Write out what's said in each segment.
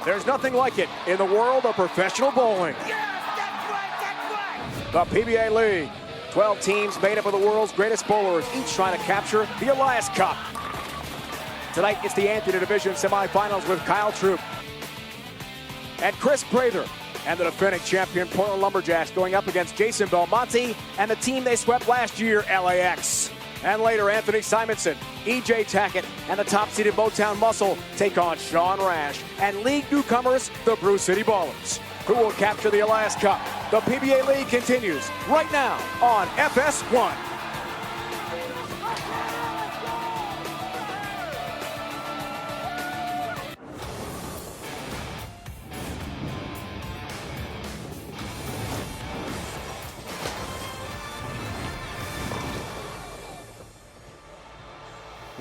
There's nothing like it in the world of professional bowling. The PBA League. 12 teams made up of the world's greatest bowlers, each trying to capture the Elias Cup. Tonight, it's the Anthony Division Semifinals with Kyle Troup and Kris Prather, and the defending champion Portland Lumberjacks going up against Jason Belmonte and the team they swept last year, LAX. And later, Anthony Simonsen, EJ Tackett, and the top-seeded Motown Muscle take on Sean Rash and league newcomers, the Brew City Ballers. Who will capture the Elias Cup? The PBA League continues right now on FS1.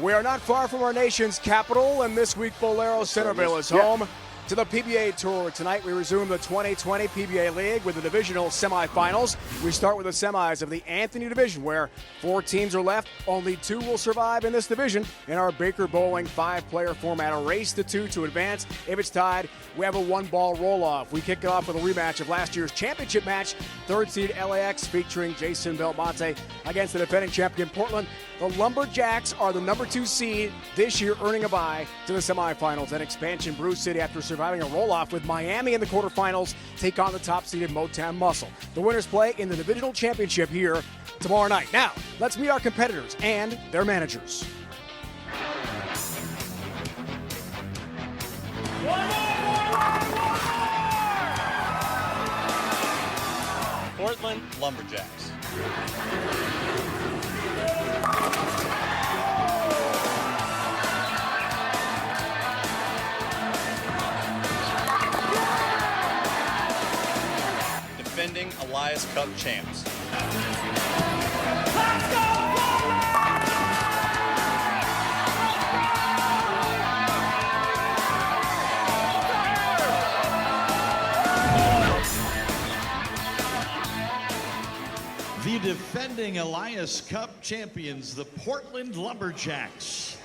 We are not far from our nation's capital, and this week Bowlero Centreville is home to the PBA Tour. Tonight we resume the 2020 PBA League with the divisional semifinals. We start with the semis of the Anthony Division, where 4 teams are left. Only 2 will survive in this division. In our Baker Bowling 5-player format, a race to 2 to advance. If it's tied, we have a 1-ball roll-off. We kick it off with a rematch of last year's championship match, 3rd seed LAX featuring Jason Belmonte against the defending champion Portland. The Lumberjacks are the number 2 seed this year, earning a bye to the semifinals. And expansion Brew City, after surviving a roll-off with Miami in the quarterfinals, take on the top-seeded Motown Muscle. The winners play in the divisional championship here tomorrow night. Now, let's meet our competitors and their managers. Portland Lumberjacks. Defending Elias Cup champs. The defending Elias Cup champions, the Portland Lumberjacks.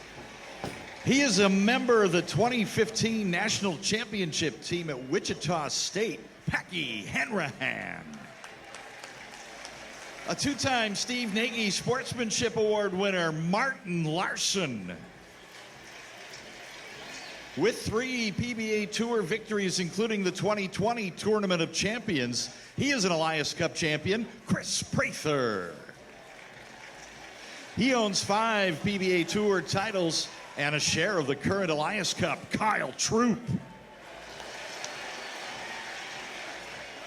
He is a member of the 2015 National Championship team at Wichita State, Packy Hanrahan. A 2-time Steve Nagy Sportsmanship Award winner, Martin Larsen. With 3 PBA Tour victories, including the 2020 Tournament of Champions, he is an Elias Cup champion, Kris Prather. He owns 5 PBA Tour titles and a share of the current Elias Cup, Kyle Troup.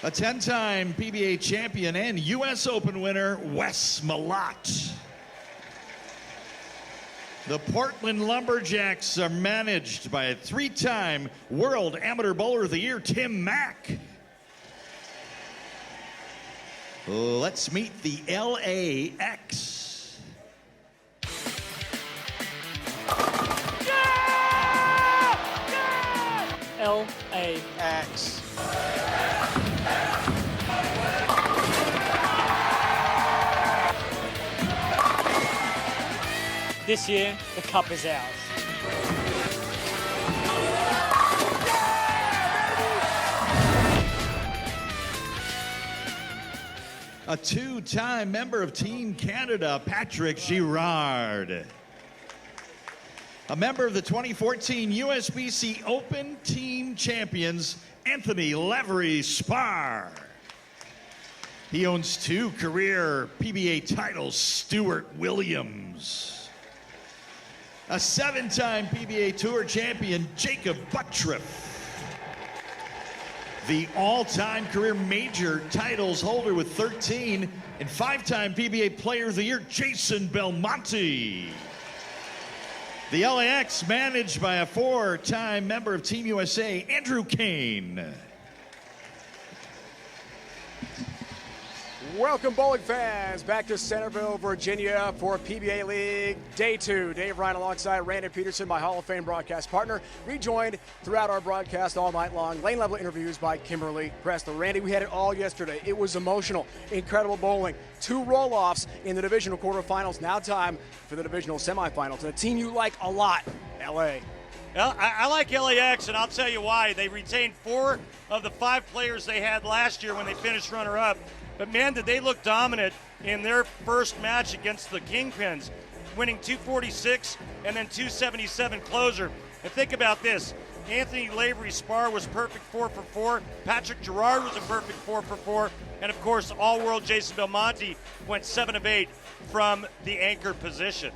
A 10-time PBA champion and U.S. Open winner, Wes Malott. The Portland Lumberjacks are managed by a 3-time World Amateur Bowler of the Year, Tim Mack. Let's meet the LAX. LAX. This year, the cup is ours. A 2-time member of Team Canada, Patrick Girard. A member of the 2014 USBC Open Team Champions, Anthony Lavery-Spahr. He owns 2 career PBA titles, Stuart Williams. A 7-time PBA Tour champion, Jakob Butturff. The all-time career major titles holder with 13, and 5-time PBA Player of the Year, Jason Belmonte. The LAX managed by a 4-time member of Team USA, Andrew Kane. Welcome, bowling fans, back to Centreville, Virginia for PBA League Day 2. Dave Ryan alongside Randy Peterson, my Hall of Fame broadcast partner, rejoined throughout our broadcast all night long. Lane-level interviews by Kimberly Pressler. Randy, we had it all yesterday. It was emotional, incredible bowling. 2 roll-offs in the divisional quarterfinals. Now time for the divisional semifinals. And a team you like a lot, LA. Well, I like LAX, and I'll tell you why. They retained 4 of the 5 players they had last year when they finished runner-up. But, man, did they look dominant in their first match against the Kingpins, winning 246 and then 277 closer. And think about this. Anthony Lavery-Spahr was perfect 4 for 4. Patrick Girard was a perfect 4 for 4. And, of course, all-world Jason Belmonte went 7 of 8 from the anchor position.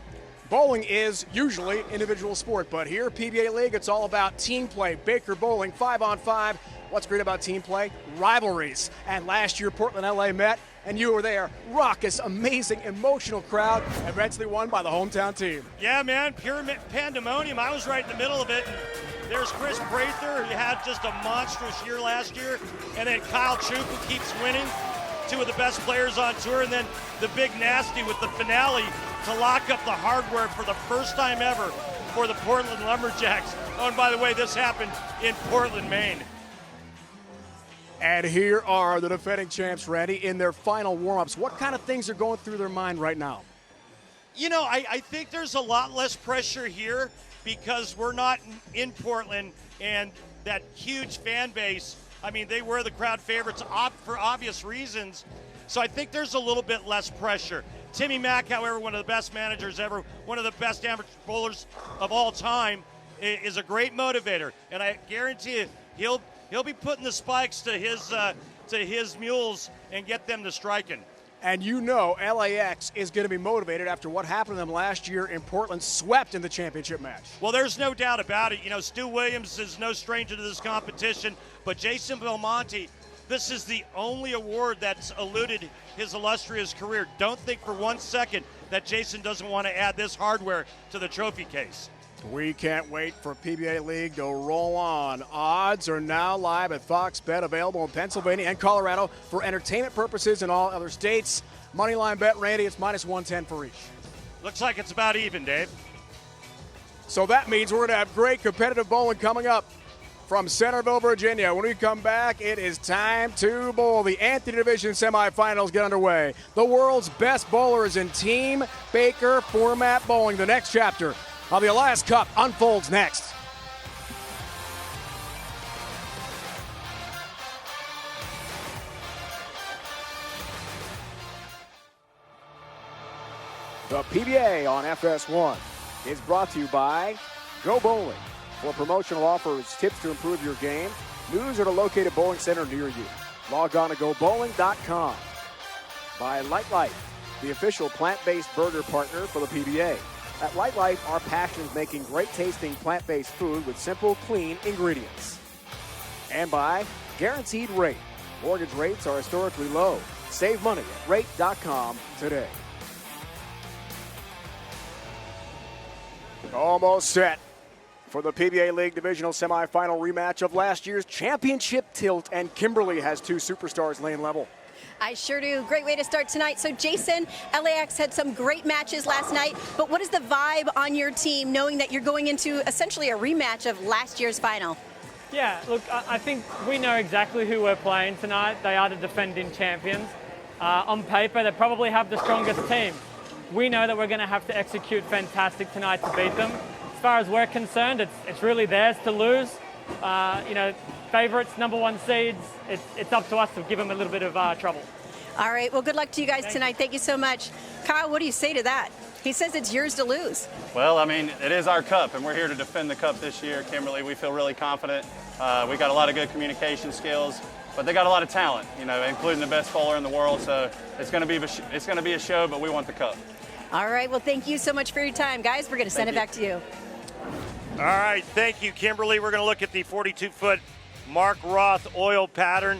Bowling is usually individual sport, but here, PBA League, it's all about team play. Baker Bowling, 5-on-5. What's great about team play? Rivalries. And last year, Portland, LA met, and you were there. Raucous, amazing, emotional crowd, eventually won by the hometown team. Yeah, man, pure pandemonium. I was right in the middle of it. There's Kris Prather, who had just a monstrous year last year, and then Kyle Troup, who keeps winning. 2 of the best players on tour, and then the big nasty with the finale to lock up the hardware for the first time ever for the Portland Lumberjacks. Oh, and by the way, this happened in Portland, Maine. And here are the defending champs, Randy, in their final warm-ups. What kind of things are going through their mind right now? You know, I think there's a lot less pressure here because we're not in Portland, and that huge fan base, I mean, they were the crowd favorites for obvious reasons. So I think there's a little bit less pressure. Timmy Mack, however, one of the best managers ever, one of the best amateur bowlers of all time, is a great motivator. And I guarantee you, he'll be putting the spikes to his mules and get them to striking. And you know LAX is going to be motivated after what happened to them last year in Portland, swept in the championship match. Well, there's no doubt about it. You know, Stu Williams is no stranger to this competition, but Jason Belmonte, this is the only award that's eluded his illustrious career. Don't think for 1 second that Jason doesn't want to add this hardware to the trophy case. We can't wait for PBA League to roll on. Odds are now live at Fox Bet, available in Pennsylvania and Colorado for entertainment purposes in all other states. Moneyline bet, Randy, it's -110 for each. Looks like it's about even, Dave. So that means we're going to have great competitive bowling coming up from Centerville, Virginia. When we come back, it is time to bowl. The Anthony Division semifinals get underway. The world's best bowlers in team Baker format bowling. The next chapter of the Elias Cup unfolds next. The PBA on FS1 is brought to you by Go Bowling. For promotional offers, tips to improve your game, news at a located bowling center near you. Log on to gobowling.com. By Light Life, the official plant-based burger partner for the PBA. At Light Life, our passion is making great-tasting plant-based food with simple, clean ingredients. And by Guaranteed Rate. Mortgage rates are historically low. Save money at rate.com today. Almost set for the PBA League Divisional Semifinal rematch of last year's championship tilt, and Kimberly has 2 superstars lane level. I sure do. Great way to start tonight. So, Jason, LAX had some great matches last night, but what is the vibe on your team knowing that you're going into essentially a rematch of last year's final? Yeah, look, I think we know exactly who we're playing tonight. They are the defending champions. On paper, they probably have the strongest team. We know that we're going to have to execute fantastic tonight to beat them. As far as we're concerned, it's really theirs to lose. Favorites, #1 seeds, it's up to us to give them a little bit of trouble. All right, well, good luck to you guys tonight. Thank you so much. Kyle, what do you say to that? He says it's yours to lose. Well, I mean, it is our cup, and we're here to defend the cup this year. Kimberly, we feel really confident. We got a lot of good communication skills, but they got a lot of talent, you know, including the best bowler in the world. So it's going to be a show, but we want the cup. All right, well, thank you so much for your time. Guys, we're going to send it back to you. All right, thank you, Kimberly. We're going to look at the 42-foot Mark Roth oil pattern.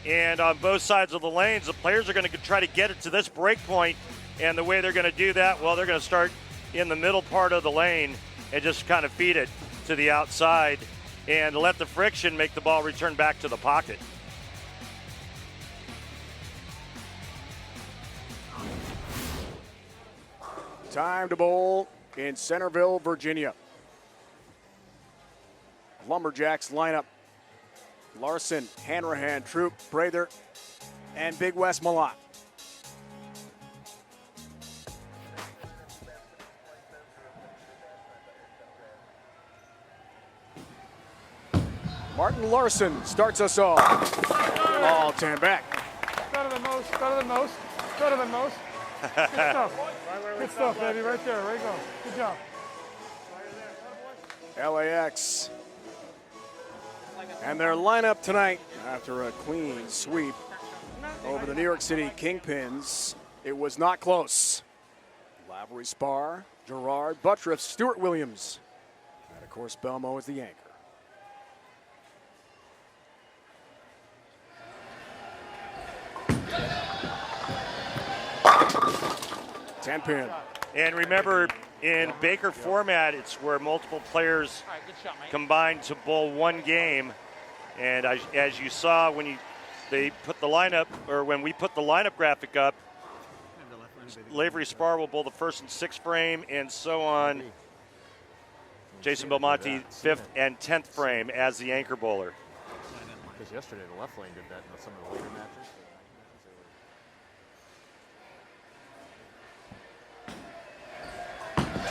And on both sides of the lanes, the players are going to try to get it to this break point. And the way they're going to do that, well, they're going to start in the middle part of the lane and just kind of feed it to the outside and let the friction make the ball return back to the pocket. Time to bowl in Centerville, Virginia. Lumberjacks lineup. Larsen, Hanrahan, Troup, Prather, and Big West Malott. Martin Larsen starts us off. All 10 back. Better than most, better than most, better than most. Good stuff. Good stuff, baby. Right there. There you go. Good job. LAX. And their lineup tonight, after a clean sweep over the New York City Kingpins, it was not close. Lavery-Spahr, Girard, Butturff, Stuart Williams. And of course, Belmo is the anchor. Ten-pin. And remember, in Baker format, it's where multiple players combine to bowl one game. And as you saw when they put the lineup, or when we put the lineup graphic up, Lavery-Spahr will bowl the first and sixth frame, and so on. Jason Belmonte, fifth and 10th frame as the anchor bowler. Because yesterday the left lane did that in some of the later matches.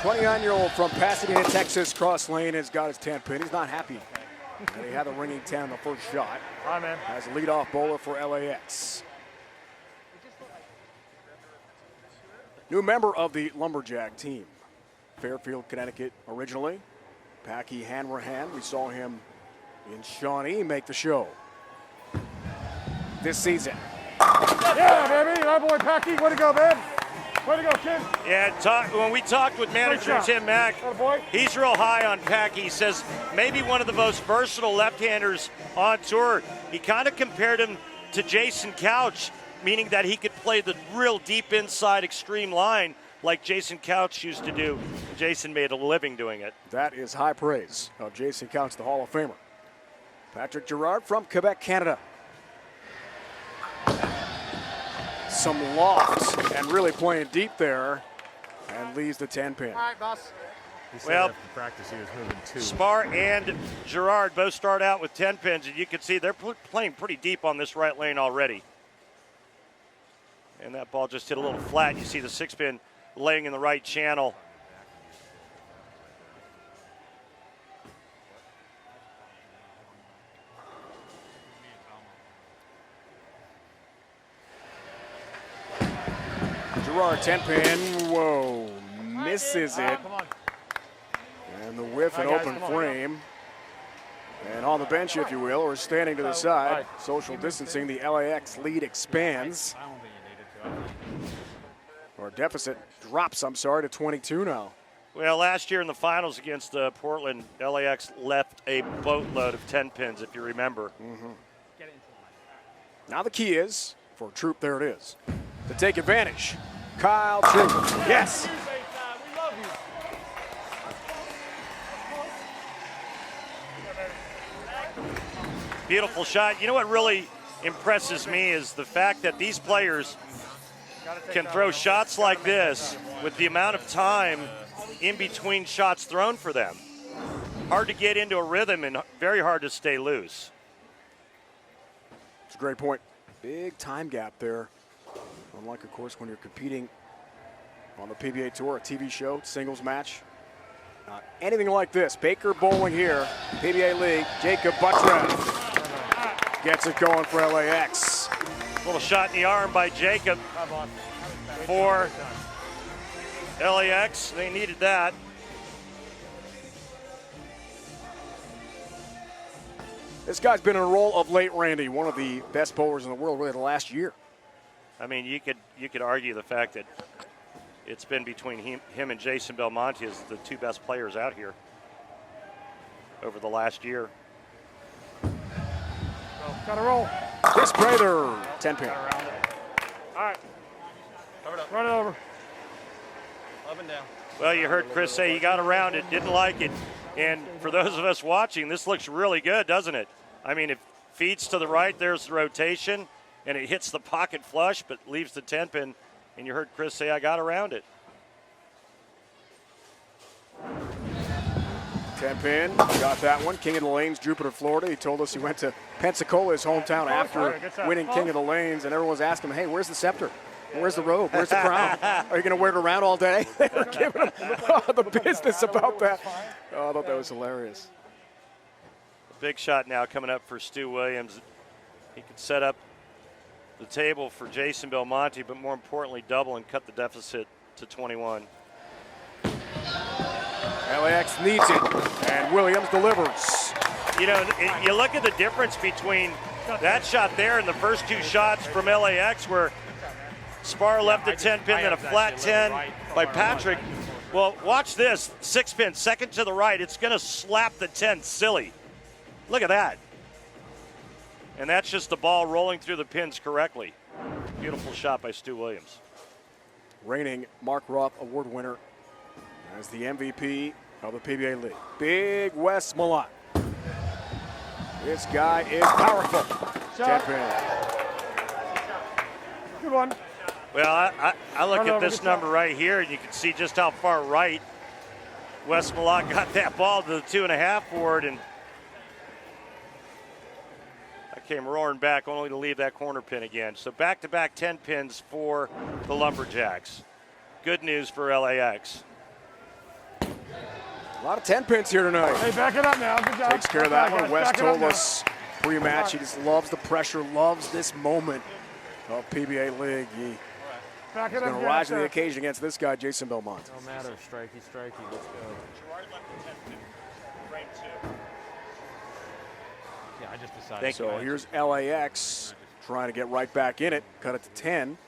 29-year-old from Pasadena, Texas, cross lane has got his 10-pin. He's not happy that he had the ringing 10 on the first shot. Hi, man. As a leadoff bowler for LAX. New member of the Lumberjack team. Fairfield, Connecticut originally. Packy Hanrahan, we saw him in Shawnee make the show this season. Yeah, baby. Our boy Packy. Way to go, man. Way to go, kid. Yeah, when we talked with manager Tim Mack, he's real high on Packy. He says maybe one of the most versatile left-handers on tour. He kind of compared him to Jason Couch, meaning that he could play the real deep inside extreme line like Jason Couch used to do. Jason made a living doing it. That is high praise of Jason Couch, the Hall of Famer. Patrick Girard from Quebec, Canada. Some loft and really playing deep there, and leaves the 10-pin. All right, boss. Well, after practice he was moving two. Spahr and Girard both start out with 10 pins, and you can see they're playing pretty deep on this right lane already. And that ball just hit a little flat. You see the 6-pin laying in the right channel. Girard 10-pin, whoa, misses it. And the whiff and open frame. And on the bench, if you will, or standing to the side, social distancing, the LAX lead expands. Or deficit drops, to 22 now. Well, last year in the finals against Portland, LAX left a boatload of 10 pins, if you remember. Now the key is, for Troup, there it is, to take advantage. Kyle Troup, yes. Beautiful shot. You know what really impresses me is the fact that these players can throw shots like this with the amount of time in between shots thrown for them. Hard to get into a rhythm and very hard to stay loose. It's a great point. Big time gap there. Unlike, of course, when you're competing on the PBA Tour, a TV show, singles match. Not anything like this. Baker bowling here, PBA League. Jakob Butturff gets it going for LAX. Little shot in the arm by Jakob for LAX. They needed that. This guy's been in a role of late, Randy. One of the best bowlers in the world, really, the last year. I mean, you could argue the fact that it's been between him and Jason Belmonte as the two best players out here over the last year. Gotta roll. Kris Prather, 10-pin. All right. Run it over. Up and down. Well, you heard Kris say he got around it, didn't like it. And for those of us watching, this looks really good, doesn't it? I mean, it feeds to the right, there's the rotation, and it hits the pocket flush, but leaves the 10-pin. And you heard Kris say, I got around it. 10-pin, got that one. King of the Lanes, Jupiter, Florida. He told us he went to Pensacola, his hometown, after winning King of the Lanes, and everyone was asking him, hey, where's the scepter? Where's the robe? Where's the crown? Are you going to wear it around all day? They were giving him the business about that. Oh, I thought that was hilarious. Big shot now coming up for Stu Williams. He could set up the table for Jason Belmonte, but more importantly, double and cut the deficit to 21. LAX needs it, and Williams delivers. You know, you look at the difference between that shot there and the first two shots from LAX where Spahr left a 10 pin, then a flat 10 by Patrick. Well, watch this, 6 pin, second to the right. It's going to slap the 10 silly. Look at that. And that's just the ball rolling through the pins correctly. Beautiful shot by Stu Williams. Reigning Mark Ruff Award winner as the MVP of the PBA League. Big Wes Malott. This guy is powerful. 10 pin. Good one. Well, I look at this number right here, and you can see just how far right Wes Malott got that ball to the 2.5 board, and I came roaring back only to leave that corner pin again. So back-to-back 10 pins for the Lumberjacks. Good news for LAX. A lot of 10 pins here tonight. Hey, back it up now. Good job. Takes care of that one. Wes Back it up told now. us pre-match he just loves the pressure, loves this moment of PBA League. He's Back it up, going to rise to the occasion against this guy, Jason Belmonte. No matter, strikey, let's go. Girard left the 10 pin, frame 2. Yeah, I just decided. So here's LAX trying to get right back in it. Cut it to 10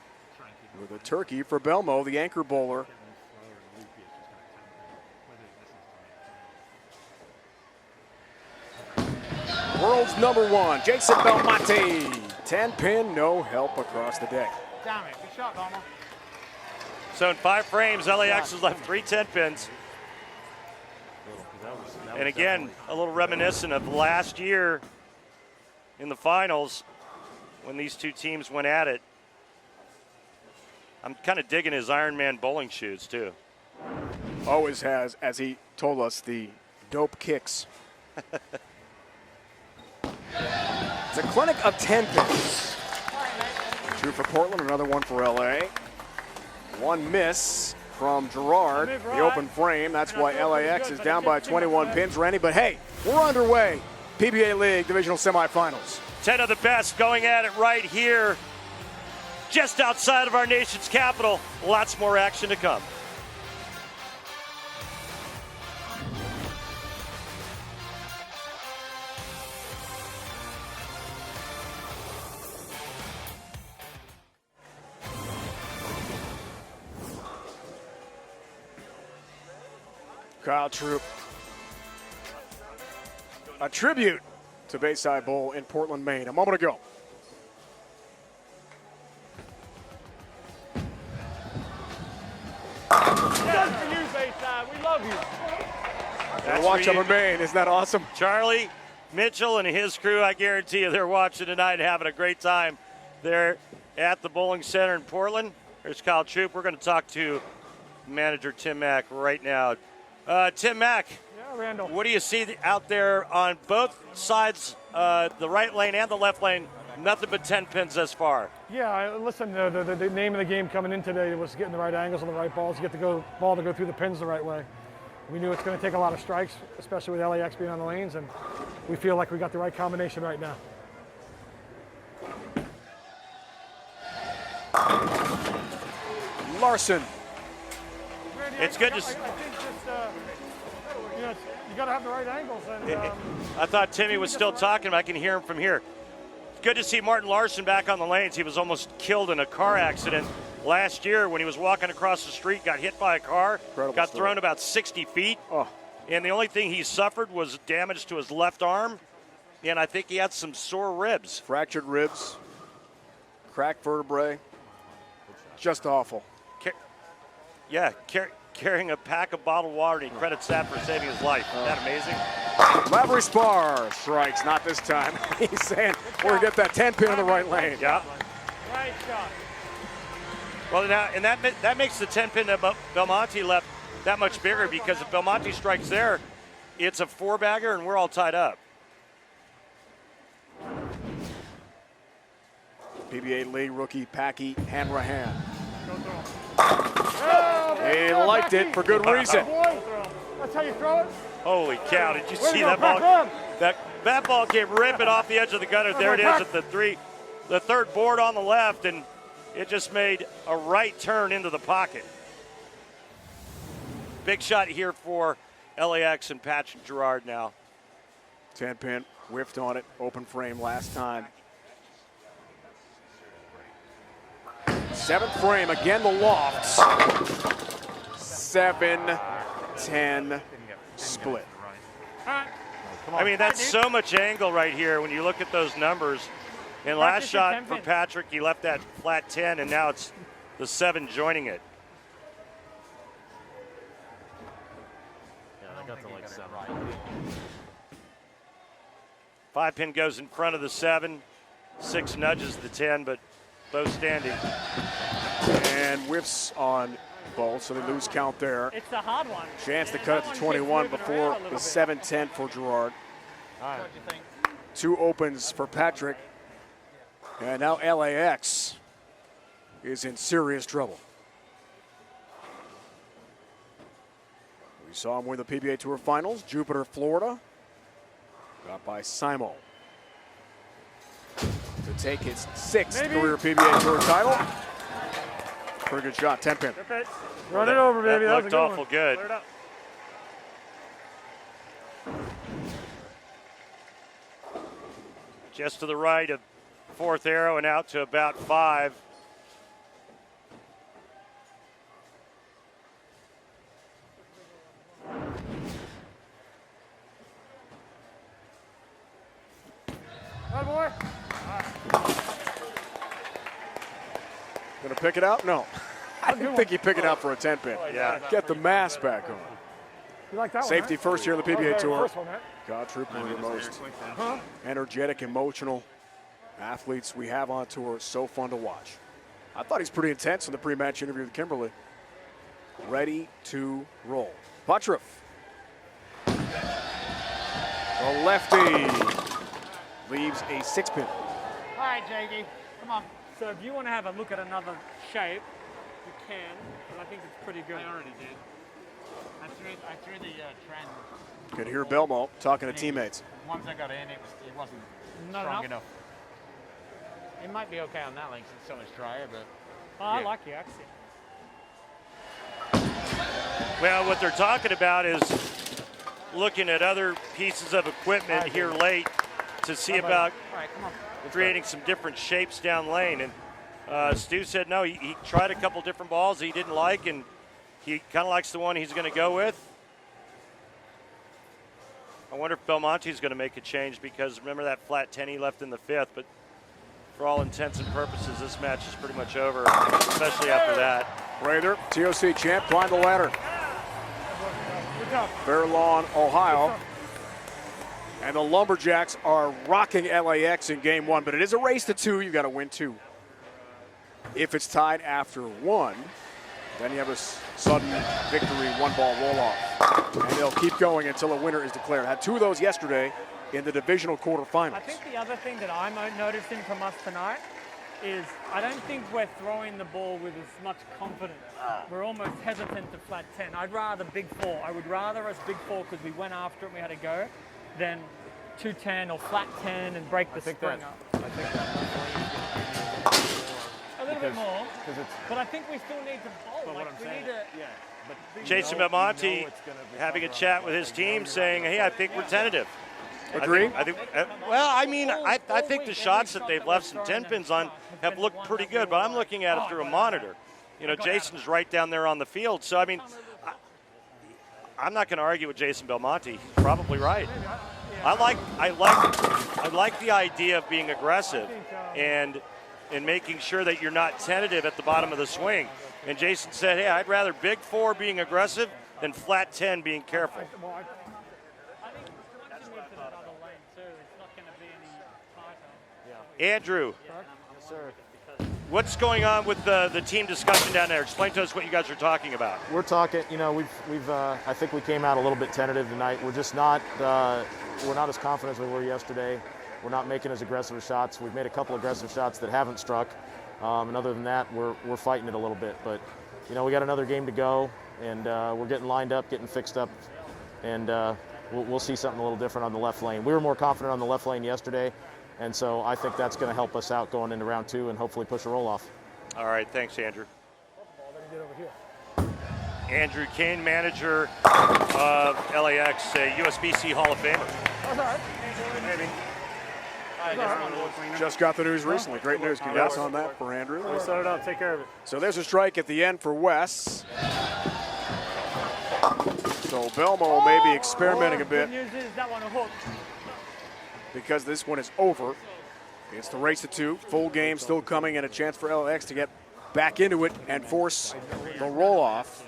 with a turkey for Belmo, the anchor bowler. World's #1, Jason Belmonte. 10 pin, no help across the deck. Damn it. Good shot, Belmo. So in 5 frames, LAX has left 3 10 pins. And again, a little reminiscent of last year in the finals when these two teams went at it. I'm kind of digging his Ironman bowling shoes, too. Always has, as he told us, the dope kicks. It's a clinic of 10 pins. 2 for Portland, another one for LA. One miss from Girard, the open frame. That's why LAX is down by 21 pins, Randy. But hey, we're underway. PBA League Divisional Semifinals. 10 of the best going at it right here, just outside of our nation's capital. Lots more action to come. Kyle Troup. A tribute to Bayside Bowl in Portland, Maine. A moment ago. Good for you, Bayside. We love you. That's Watch for up you. in Maine. Isn't that awesome? Charlie Mitchell and his crew, I guarantee you they're watching tonight and having a great time there at the bowling center in Portland. There's Kyle Troup. We're going to talk to manager Tim Mack right now. Tim Mack, Yeah, Randall. what do you see out there on both sides, the right lane and the left lane? Nothing but 10 pins thus far. Yeah, listen, the name of the game coming in today was getting the right angles on the right balls, get the ball to go through the pins the right way. We knew it's going to take a lot of strikes, especially with LAX being on the lanes, and we feel like we got the right combination right now. Larsen. It's good to I think just, you got to have the right angles. And I thought Timmy was still talking, but I can hear him from here. It's good to see Martin Larsen back on the lanes. He was almost killed in a car accident last year when he was walking across the street, got hit by a car, Incredible got story. thrown about 60 feet. Oh. And the only thing he suffered was damage to his left arm. And I think he had some sore ribs. Fractured ribs. Cracked vertebrae. Just awful. Carrying a pack of bottled water, and he credits that for saving his life. Isn't that amazing? Lavery-Spahr strikes, not this time. He's saying we're going to get that 10 pin in the right lane. Yeah. right shot. Well, now, and that makes the 10 pin that Belmonte left that much bigger, because if Belmonte strikes there, it's a 4-bagger, and we're all tied up. PBA League rookie Packy Hanrahan. He liked it for good reason. That's how you throw it? Holy cow, did you Way to see go, that ball? Prather. That ball came ripping off the edge of the gutter. There it is at the third board on the left, and it just made a right turn into the pocket. Big shot here for LAX and Patrick Girard now. 10-pin, whiffed on it, open frame last time. 7th frame, again the lofts. 7-10 split. I mean, that's so much angle right here when you look at those numbers. And last shot for Patrick, he left that flat 10, and now it's the 7 joining it. Yeah, I got to like 7. 5-pin goes in front of the 7. 6 nudges the 10, but both standing. And whiffs on both, so they lose count there. It's a hard one. Chance to cut it to 21 before the 7-10 for Girard. All right. 2 opens for Patrick. And now LAX is in serious trouble. We saw him win the PBA Tour Finals, Jupiter, Florida. Got by Simo to take his 6th career PBA Tour title. Pretty good shot, 10-pin. Run it over, baby. That was a looked good awful one. good. Clear it up. Just to the right of 4th arrow and out to about 5. Hi, boy. Gonna pick it out? No. I didn't think he'd pick it out for a 10-pin. Yeah. Get the mass back on. You like that Safety one, first here in the PBA right? Tour. First one, right? God, Troup, one of the most energetic, emotional athletes we have on tour. So fun to watch. I thought he's pretty intense in the pre-match interview with Kimberly. Ready to roll. Butturff. The lefty leaves a 6-pin. All right, JD, come on. So if you want to have a look at another shape, you can, but I think it's pretty good. I already did. I threw the trend. Could hear Belmonte talking to teammates. Once I got in, it wasn't Not strong enough? enough. It might be okay on that length. It's so much drier, but Oh, I like your accent. Well, what they're talking about is looking at other pieces of equipment here late to see about All right, come on. creating some different shapes down lane. And Stu said no, he tried a couple different balls he didn't like, and he kind of likes the one he's going to go with. I wonder if Belmonte's going to make a change, because remember that flat 10 he left in the 5th, but for all intents and purposes, this match is pretty much over, especially after that. Prather, TOC champ, climbed the ladder. Fair Lawn, Ohio. And the Lumberjacks are rocking LAX in game 1, but it is a race to 2. You've got to win 2. If it's tied after 1, then you have a sudden victory, 1-ball roll-off. And they'll keep going until a winner is declared. Had 2 of those yesterday in the divisional quarterfinals. I think the other thing that I'm noticing from us tonight is I don't think we're throwing the ball with as much confidence. We're almost hesitant to flat 10. I'd rather big 4. I would rather us big 4 because we went after it and we had to go than 2-10 or flat 10 and break the spring up. I think that A little bit more, but I think we still need to bowl. But what Like, I'm we saying, need to. yeah, but Jason Belmonte having a chat with his team saying, hey, I think we're tentative. Agree? I think I think the shots that they've left some 10 pins on have looked pretty good, but I'm looking at it through a monitor. You know, Jason's right down there on the field, so I mean, I'm not going to argue with Jason Belmonte. He's probably right. I like the idea of being aggressive and making sure that you're not tentative at the bottom of the swing. And Jason said, hey, I'd rather big 4 being aggressive than flat 10 being careful. I think once you move to that other lane too, it's not going to be any tighter. Andrew, Yes, sir. what's going on with the team discussion down there? Explain to us what you guys are talking about. We're talking. You know, we've. I think we came out a little bit tentative tonight. We're just not. We're not as confident as we were yesterday. We're not making as aggressive shots. We've made a couple aggressive shots that haven't struck, and other than that, we're fighting it a little bit. But you know, we got another game to go, and we're getting lined up, getting fixed up, and we'll see something a little different on the left lane. We were more confident on the left lane yesterday, and so I think that's going to help us out going into round 2 and hopefully push a roll off. All right, thanks, Andrew. Andrew Kane, manager of LAX, USBC Hall of Famer. That's all right. Maybe. Just got the news recently. Great news. Congrats on that for Andrew. We'll set it up. Take care of it. So there's a strike at the end for Wes. So Belmo may be experimenting a bit Good news is that one a hook. because this one is over. It's the race to 2. Full game still coming and a chance for LAX to get back into it and force the roll-off.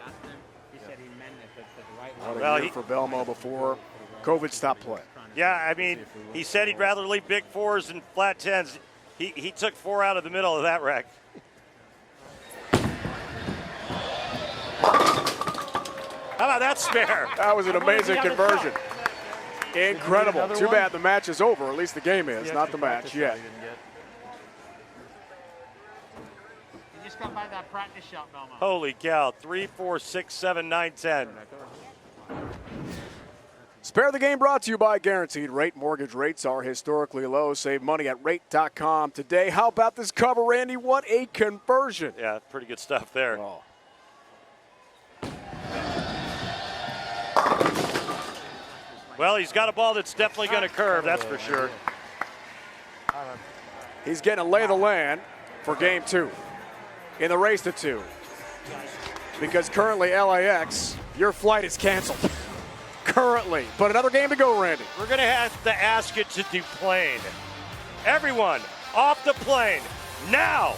What a year for Belmo before COVID stopped play. Yeah, I mean, he said he'd rather leave big 4s than flat 10s. He took 4 out of the middle of that wreck. How about that spare? That was an amazing conversion. Incredible. Too bad the match is over. At least the game is, not the match yet. You just got by that practice shot, Belmont. Holy cow. 3, 4, 6, 7, 9, 10. Spare the Game brought to you by Guaranteed Rate. Mortgage rates are historically low. Save money at rate.com today. How about this cover, Randy? What a conversion. Yeah, pretty good stuff there. Oh. Well, he's got a ball that's definitely going to curve, that's for sure. He's getting a lay of the land for game 2 in the race to 2. Because currently LAX, your flight is canceled. Currently. But another game to go, Randy. We're going to have to ask you to deplane. Everyone, off the plane, now!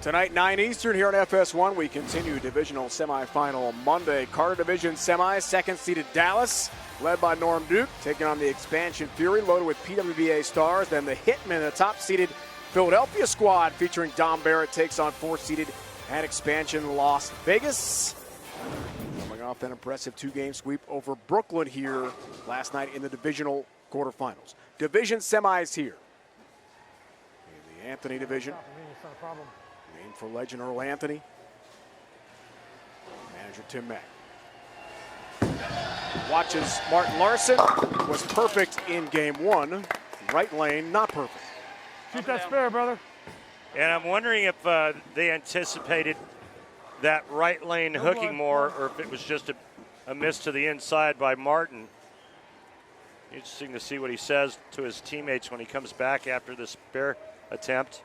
Tonight, 9 Eastern here on FS1. We continue divisional semifinal Monday. Carter Division semis, second-seeded Dallas, led by Norm Duke, taking on the expansion Fury, loaded with PWBA stars. Then the Hitmen, the top-seeded Philadelphia squad, featuring Dom Barrett, takes on fourth-seeded and expansion Las Vegas. Coming off an impressive 2-game sweep over Brooklyn here last night in the divisional quarterfinals. Division semis here. In the Anthony division. It's not a problem. Named for legend Earl Anthony. Manager Tim Mack. Watches Martin Larsen. Was perfect in game 1. Right lane, not perfect. Shoot that spare, brother. And I'm wondering if they anticipated that right lane hooking more, or if it was just a miss to the inside by Martin. Interesting to see what he says to his teammates when he comes back after the spare attempt.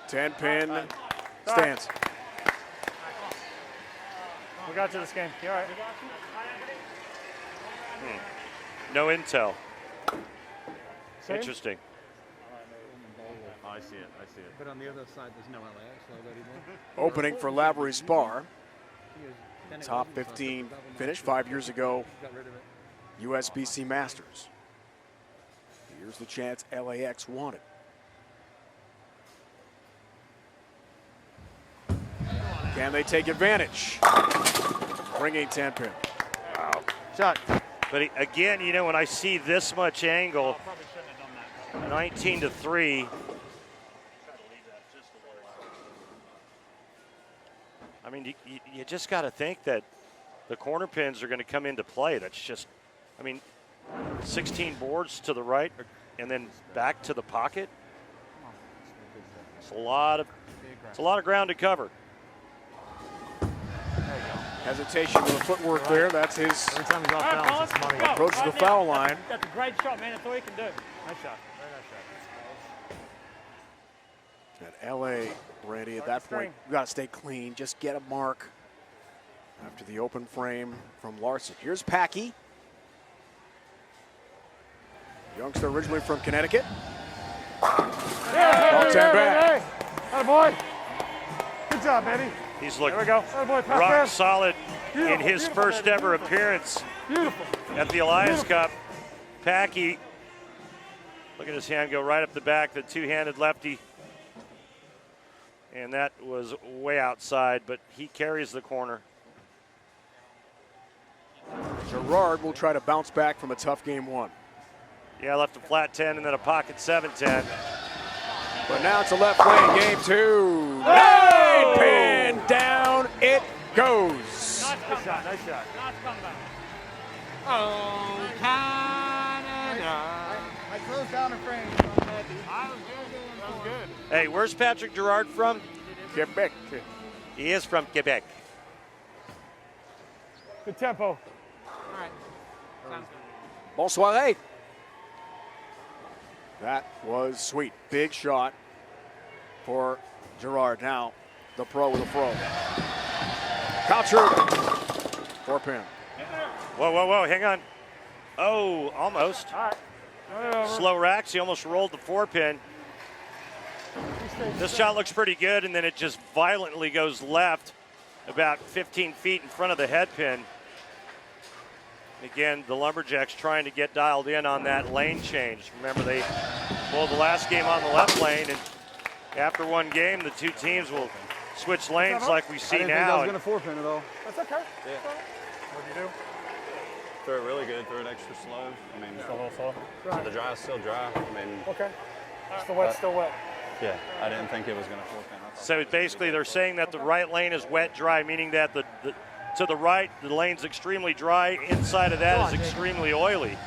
Ten-pin stands. We got you this game. You all right? No intel. Same? Interesting. Oh, I see it. But on the other side, there's no LAX logo anymore. Opening for Lavery-Spahr. Top 15 finish 5 years ago. USBC Masters. Here's the chance LAX wanted. Can they take advantage? Bringing 10-pin. Wow. Shot. But again, you know, when I see this much angle, 19-3. I mean, you just got to think that the corner pins are going to come into play. That's just, I mean, 16 boards to the right and then back to the pocket. It's a lot of ground to cover. Hesitation with the footwork there. That's his Every time he's off balance, it's money. approach to the foul line. That's a great shot, man. That's all you can do. Nice shot. Very nice shot. At LA, Randy, at that point, you got to stay clean. Just get a mark after the open frame from Larsen. Here's Packy. Youngster originally from Connecticut. Knocks that back. Hey, boy. Good job, baby. He's looking There we go. Boy, rock solid in Beautiful, his beautiful, first baby. ever appearance Beautiful. at the Alliance Cup. Packy, look at his hand go right up the back, the two-handed lefty. And that was way outside, but he carries the corner. Girard will try to bounce back from a tough game 1. Yeah, left a flat 10 and then a pocket 7-10. But now it's a left lane, game 2. Nine pin, down it goes. Nice comeback. Nice shot. Nice comeback. Oh, Canada. I closed down a frame. So I'm happy. That was good. Hey, where's Patrick Girard from? Quebec. He is from Quebec. Good tempo. All right. Sounds good. Bonsoir. That was sweet. Big shot for Girard. Now the pro with a throw. Troup. 4-pin. Whoa, hang on. Oh, almost. All right. Run it over. Slow racks, he almost rolled the 4-pin. This shot looks pretty good, and then it just violently goes left about 15 feet in front of the head pin. Again, the Lumberjacks trying to get dialed in on that lane change. Remember, they pulled the last game on the left lane, and after one game, the two teams will switch lanes like we see I didn't now. think I was going to 4-pin at all. That's okay. Yeah. What'd you do? Throw it really good, throw it extra slow. I mean, Still a little slow. the dry is still dry. I mean, Okay. Still wet, still wet. yeah, I didn't think it was going to 4-pin. So basically, they're saying that the right lane is wet dry, meaning that the to the right, the lane's extremely dry. Inside of that is extremely oily.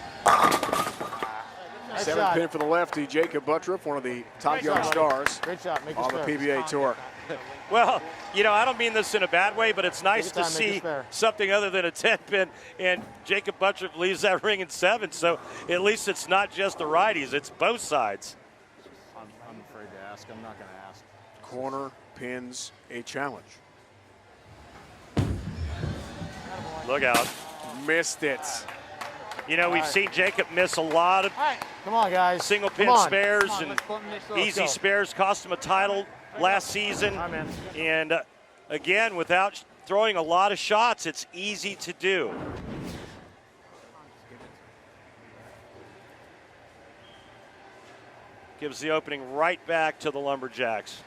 7-pin for the lefty, Jakob Butturff, one of the top young stars Great shot. Make on the PBA tour. Well, you know, I don't mean this in a bad way, but it's nice to Take your time, make see it fair. something other than a 10-pin, and Jakob Butturff leaves that ring in 7, so at least it's not just the righties, it's both sides. I'm afraid to ask. I'm not going to ask. Corner pins a challenge. Look out. Missed it. You know, we've seen Jakob miss a lot of Come on, guys. single Come pin on. spares Come on, and let's button this up. easy spares, cost him a title last season. I'm in. And again, without throwing a lot of shots, it's easy to do. Gives the opening right back to the Lumberjacks.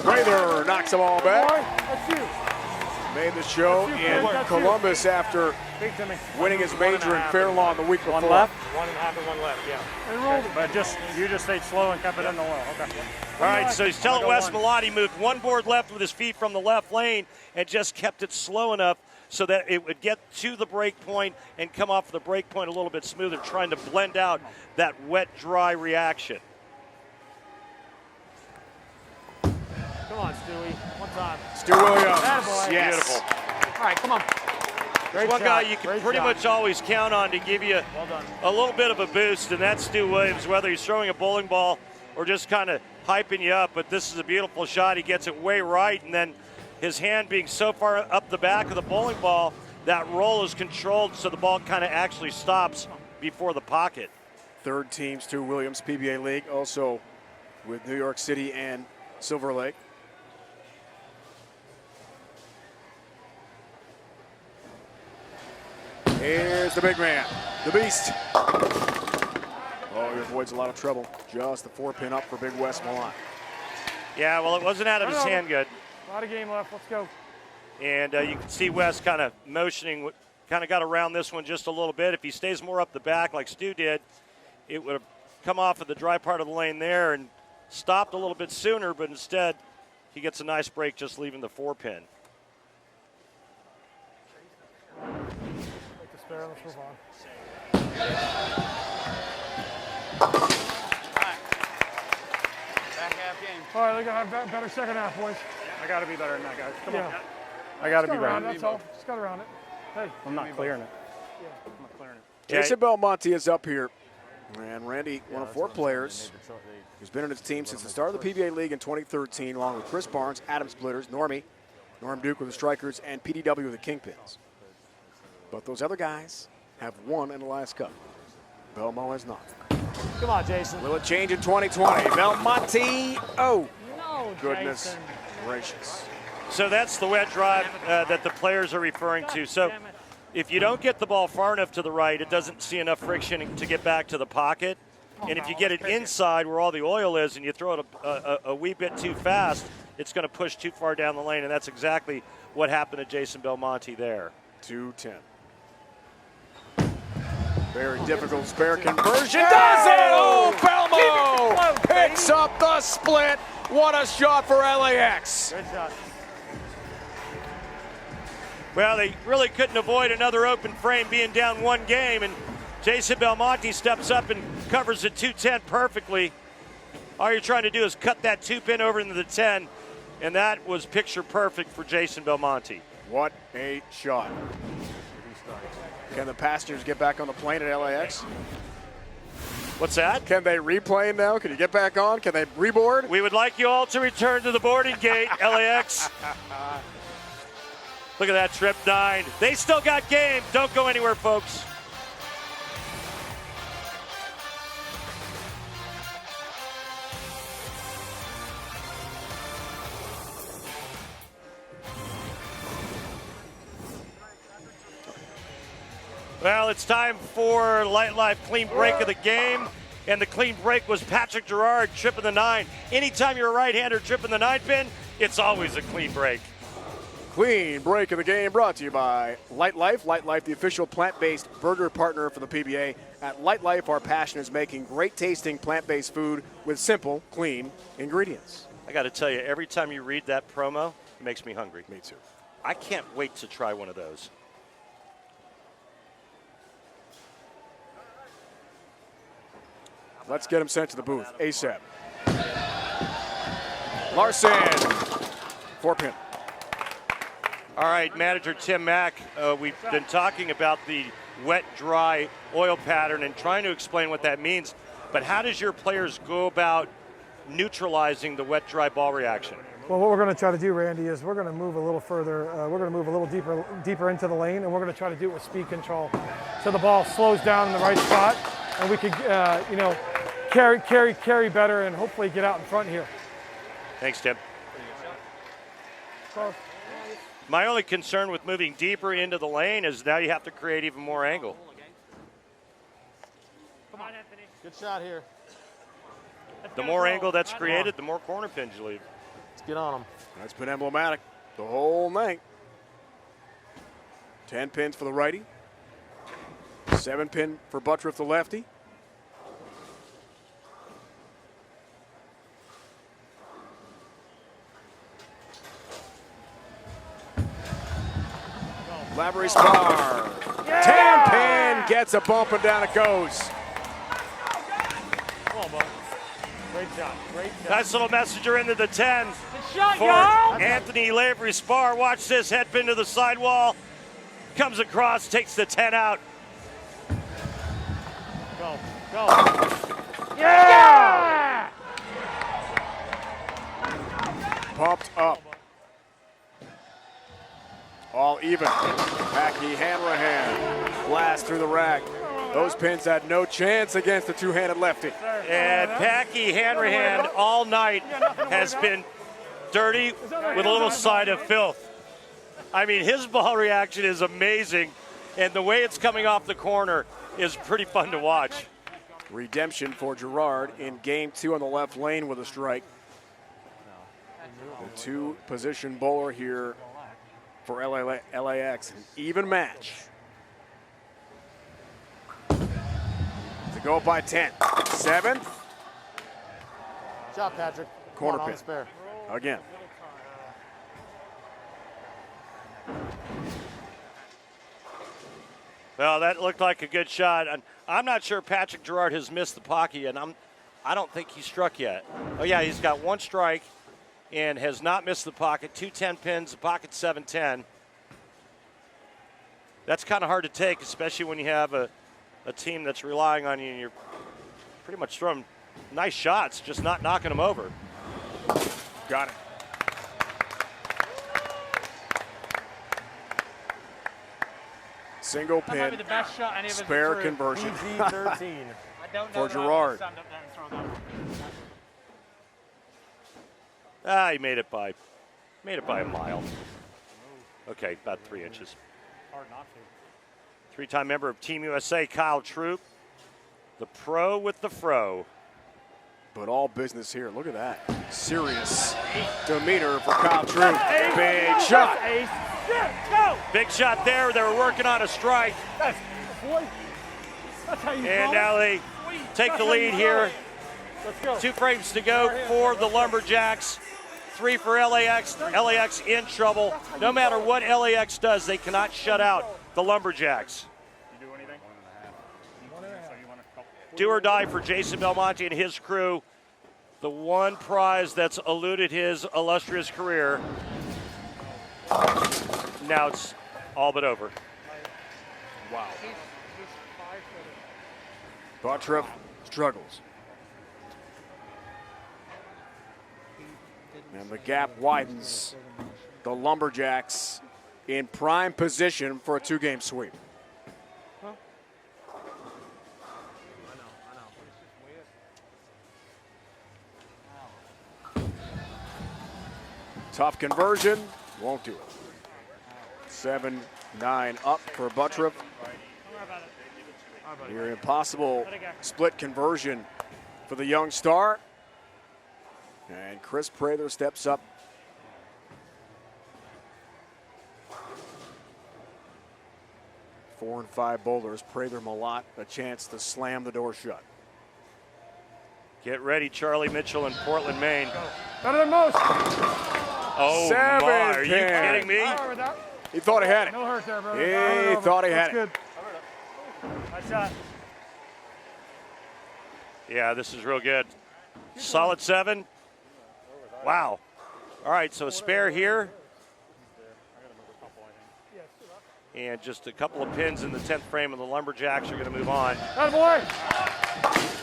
Prather knocks the ball back. That's you. Made the show That's you, in Prather. That's Columbus after Speak to me. winning his major in Fairlawn the week before. One left and one left, yeah. And roll. But you just stayed slow and kept it in the low. Okay. All right, so he's telling Wes one. Malott he moved one board left with his feet from the left lane and just kept it slow enough so that it would get to the break point and come off the break point a little bit smoother, trying to blend out that wet-dry reaction. Come on, Stewie. One time. Stu Williams. Attaboy. Yes. Beautiful. All right, come on. Great One shot. guy you can Great pretty shot. much always count on to give you Well done. a little bit of a boost, and that's Stu Williams, whether he's throwing a bowling ball or just kind of hyping you up. But this is a beautiful shot. He gets it way right, and then his hand being so far up the back of the bowling ball, that roll is controlled so the ball kind of actually stops before the pocket. Third team, Stu Williams, PBA League, also with New York City and Silver Lake. Here's the big man, the beast. Oh, he avoids a lot of trouble. Just the 4-pin up for Big Wes Malott. Yeah, well, it wasn't out of his hand good. A lot of game left. Let's go. And you can see Wes kind of motioning, kind of got around this one just a little bit. If he stays more up the back like Stu did, it would have come off of the dry part of the lane there and stopped a little bit sooner, but instead he gets a nice break just leaving the 4-pin. Take the spare. Let's move on. Back half game. All right, we got to have better second half, boys. I got to be better than that, guys. Come on. Yeah. I got to Just be go around better. it, that's all. Just got around it. Hey. I'm not clearing it. I'm not clearing it. Jason Belmonte is up here. And Randy, one of 4 players who's been on his team since the start of the PBA League in 2013, along with Chris Barnes, Adam Splitters, Norm Duke with the Strikers, and PDW with the Kingpins. But those other guys have won in the last cup. Belmo has not. Come on, Jason. Will it change in 2020? Belmonte, oh, No, goodness Jason. gracious. So that's the wet drive that the players are referring to. So Damn it. if you don't get the ball far enough to the right, it doesn't see enough friction to get back to the pocket. And if you get it inside where all the oil is and you throw it a wee bit too fast, it's going to push too far down the lane, and that's exactly what happened to Jason Belmonte there. 2-10. Very difficult spare conversion. Does it! Oh, Belmo picks up the split. What a shot for LAX. Good shot. Well, they really couldn't avoid another open frame being down one game, and Jason Belmonte steps up and covers the 2-10 perfectly. All you're trying to do is cut that 2-pin over into the 10, and that was picture perfect for Jason Belmonte. What a shot. Can the passengers get back on the plane at LAX? What's that? Can they replane now? Can you get back on? Can they reboard? We would like you all to return to the boarding gate, LAX. Look at that, trip 9. They still got game. Don't go anywhere, folks. Well, it's time for Light Life clean break of the game. And the clean break was Patrick Girard tripping the 9. Anytime you're a right-hander tripping the 9-pin, it's always a clean break. Clean break of the game brought to you by Light Life. Light Life, the official plant-based burger partner for the PBA. At Light Life, our passion is making great-tasting plant-based food with simple, clean ingredients. I got to tell you, every time you read that promo, it makes me hungry. Me too. I can't wait to try one of those. Let's get him sent to the booth ASAP. Larsen, 4-pin. All right, manager Tim Mack, we've been talking about the wet-dry oil pattern and trying to explain what that means. But how does your players go about neutralizing the wet-dry ball reaction? Well, what we're going to try to do, Randy, is we're going to move a little further. We're going to move a little deeper into the lane, and we're going to try to do it with speed control, so the ball slows down in the right spot, and we could, carry better, and hopefully get out in front here. Thanks, Tim. My only concern with moving deeper into the lane is now you have to create even more angle. Come on, Anthony. Good shot here. The more angle that's created, the more corner pins you leave. Let's get on them. That's been emblematic the whole night. 10 pins for the righty. 7-pin for Butturff, the lefty. Lavery-Spahr. 10-pin gets a bump and down it goes. Come on, bud. Great shot. Great shot. Nice little messenger into the 10 Good shot, for y'all. Anthony Lavery-Spahr. Watch this, head pin to the sidewall. Comes across, takes the 10 out. Go. Yeah! Pumped up. All even. Packy, Hanrahan. Blast through the rack. Those pins had no chance against the two-handed lefty. And Packy Hanrahan all night has been dirty with a little side of filth. I mean, his ball reaction is amazing, and the way it's coming off the corner is pretty fun to watch. Redemption for Girard in game 2 on the left lane with a strike. The two-position bowler here for LAX, an even match. To go by 10. 7th. Shot, Patrick. Corner on pin. the spare. Again. Well, that looked like a good shot. I'm not sure Patrick Girard has missed the Packy, and I don't think he struck yet. Oh, yeah, he's got one strike and has not missed the pocket. 2 10-pins, the pocket 7-10. That's kind of hard to take, especially when you have a team that's relying on you and you're pretty much throwing nice shots, just not knocking them over. Got it. Single That might be pin, the best shot any of us spare threw. conversion PG-13. I don't know for that Girard. I'll stand up there and throw that. He made it by a mile. Okay, about 3 inches. Hard not to. 3-time member of Team USA, Kyle Troup, the pro with the fro. But all business here. Look at that. Serious demeanor for Kyle Troup. Big shot. Big shot there. They were working on a strike. And now they take the lead here. 2 frames to go for the Lumberjacks. 3 for LAX. LAX in trouble. No matter what LAX does, they cannot shut out the Lumberjacks. Do or die for Jason Belmonte and his crew. The one prize that's eluded his illustrious career. Now it's all but over. Wow. Butturff struggles. And the gap widens. The Lumberjacks in prime position for a 2-game sweep. Tough conversion, won't do it. 7-9 up for Butturff. Near impossible split conversion for the young star. And Kris Prather steps up. Four and 5 bowlers. Prather, Malott, a chance to slam the door shut. Get ready, Charlie Mitchell in Portland, Maine. Better than most. Oh, Seven my. Are you pin. kidding me? He thought he had it. No hurt there, brother. He thought he had it. Nice shot. Yeah, this is real good. Solid 7. Wow. All right, so a spare here. And just a couple of pins in the 10th frame, and the Lumberjacks are going to move on. Attaboy.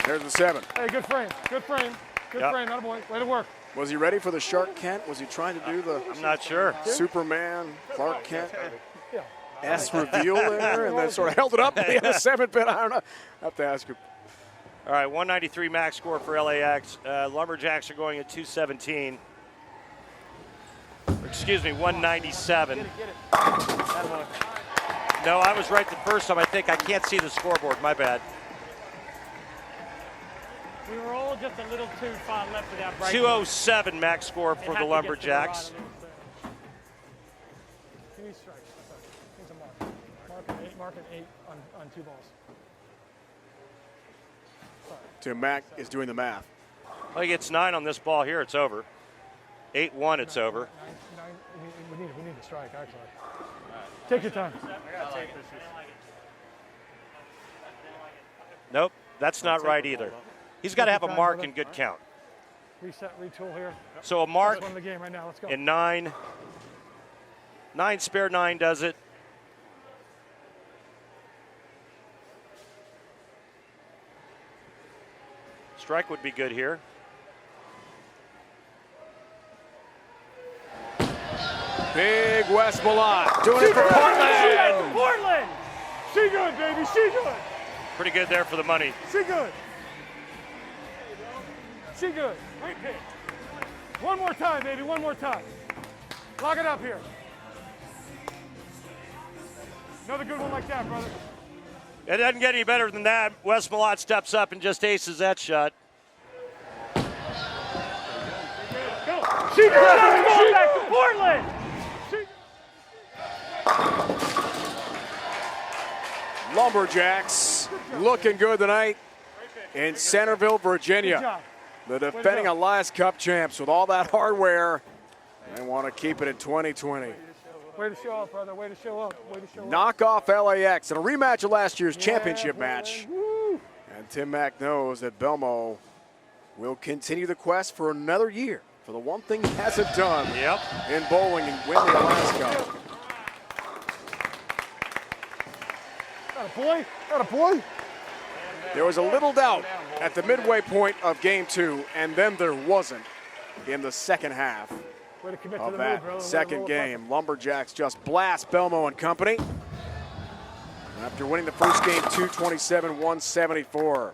There's the 7. Hey, good frame. Good frame. Good frame. Attaboy. Way to work. Was he ready for the Shark Kent? Was he trying to do the I'm not sure. Superman, Clark Kent S reveal there and then sort of held it up at the end of 7 pin? I don't know. I have to ask him. All right, 193 max score for LAX. Lumberjacks are going at 217. Excuse me, 197. Get it. No, I was right the first time. I think I can't see the scoreboard. My bad. We were all just a little too far left with our break. 207 max score for the Lumberjacks. Give me strikes. Need some mark. Mark an 8 on 2 balls. Tim Mack is doing the math. I think it's 9 on this ball here. It's over. 8-1. It's over. 9. We need a strike, actually. Take your time. Nope, that's not right either. He's got to have a mark and good count. Reset, retool here. So a mark One in the game right now. Let's go. and 9. 9 spare 9 does it. Strike would be good here. Big West Malott doing it for Portland. Portland! She good, baby. She good. Pretty good there for the money. She good. She good. Great pitch. One more time, baby. One more time. Lock it up here. Another good one like that, brother. It doesn't get any better than that. Wes Malott steps up and just aces that shot. She good. Going back to Portland. Lumberjacks looking good tonight in Centreville, Virginia. The defending Elias Cup champs with all that hardware. They want to keep it in 2020. Way to show up, brother. Way to show up. Way to show up. Knock off LAX in a rematch of last year's championship match. Woo. And Tim Mack knows that Belmo will continue the quest for another year for the one thing he hasn't done in bowling and win the Elias Cup. Got a boy. There was a little doubt at the midway point of game 2, and then there wasn't in the second half of that second game. Lumberjacks just blast Belmo and company after winning the first game 227-174.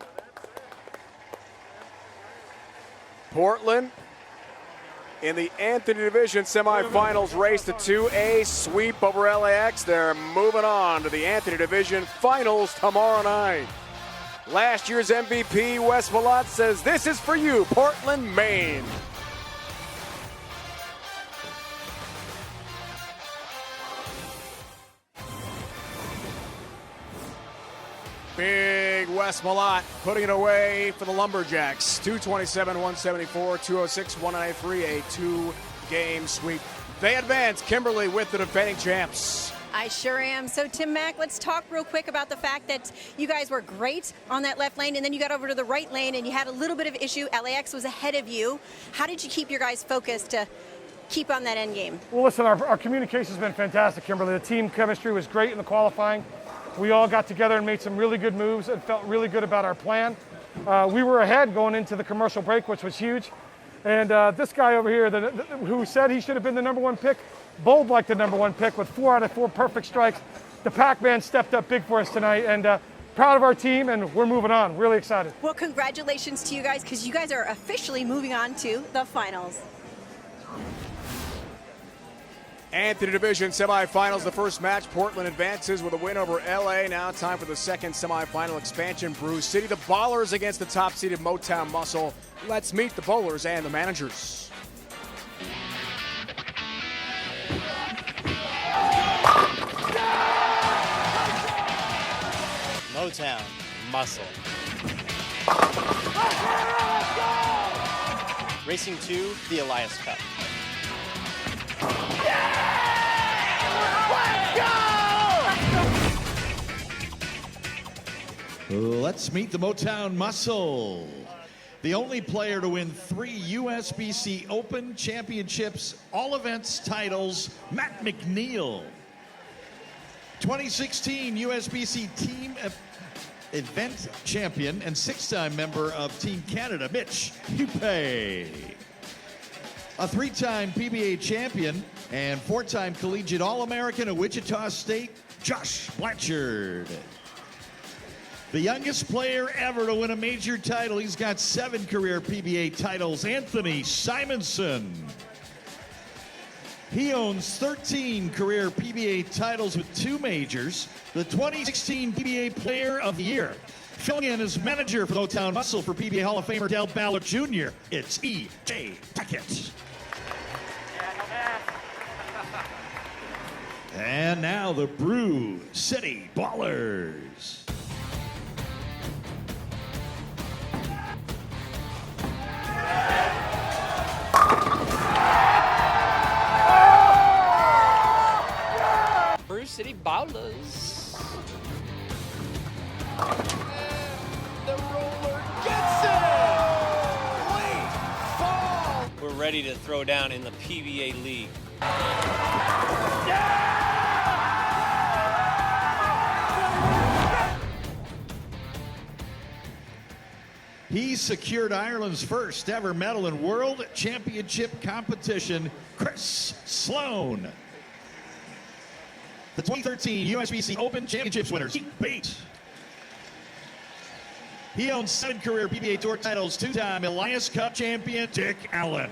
Portland in the Anthony Division semifinals race to 2A sweep over LAX. They're moving on to the Anthony Division finals tomorrow night. Last year's MVP, Wes Malott, says this is for you, Portland, Maine. Big Wes Malott putting it away for the Lumberjacks. 227, 174, 206, 193, a 2-game sweep. They advance. Kimberly with the defending champs. I sure am. So, Tim Mack, let's talk real quick about the fact that you guys were great on that left lane, and then you got over to the right lane, and you had a little bit of issue. LAX was ahead of you. How did you keep your guys focused to keep on that end game? Well, listen, our communication's been fantastic, Kimberly. The team chemistry was great in the qualifying. We all got together and made some really good moves and felt really good about our plan. We were ahead going into the commercial break, which was huge. And this guy over here, who said he should have been the #1 pick, bowled like the #1 pick with 4 out of 4 perfect strikes. The Pac-Man stepped up big for us tonight, and proud of our team, and we're moving on. Really excited. Well, congratulations to you guys, because you guys are officially moving on to the finals. And to the division semifinals, the first match, Portland advances with a win over LA. Now time for the second semifinal expansion, Brew City. The Ballers against the top-seeded Motown Muscle. Let's meet the bowlers and the managers. Motown Muscle. Racing to the Elias Cup. Let's meet the Motown Muscle. The only player to win 3 USBC Open Championships, all events titles, Matt McNiel. 2016 USBC Team Event Champion and 6-time member of Team Canada, Mitch Hupé. A 3-time PBA champion and 4-time collegiate All-American of Wichita State, Josh Blanchard. The youngest player ever to win a major title. He's got 7 career PBA titles, Anthony Simonsen. He owns 13 career PBA titles with 2 majors. The 2016 PBA Player of the Year. Filling in as manager for Motown Muscle for PBA Hall of Famer Del Ballard Jr., it's E.J. Tackett. And now the Brew City Ballers. Brew City Bowlers. The roller gets it! Late fall! We're ready to throw down in the PBA League. He secured Ireland's first ever medal in World Championship competition, Kris Sloan. The 2013 USBC Open Championships winner, Zeke. He owns 7 career PBA Tour titles, 2-time Elias Cup champion, Dick Allen.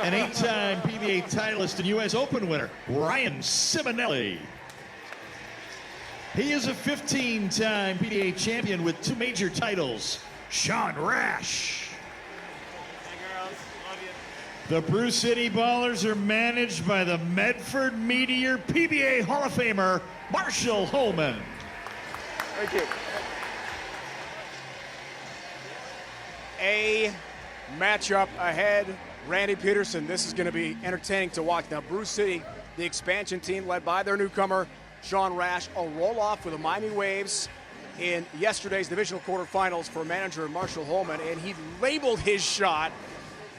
An 8-time PBA titleist and US Open winner, Ryan Ciminelli. He is a 15-time PBA champion with 2 major titles, Sean Rash. Hey girls, love you. The Brew City Ballers are managed by the Medford Meteor PBA Hall of Famer, Marshall Holman. Thank you. A matchup ahead. Randy Peterson, this is going to be entertaining to watch. Now, Brew City, the expansion team led by their newcomer, Sean Rash, a roll-off with the Miami Waves in yesterday's divisional quarterfinals for manager Marshall Holman, and he labeled his shot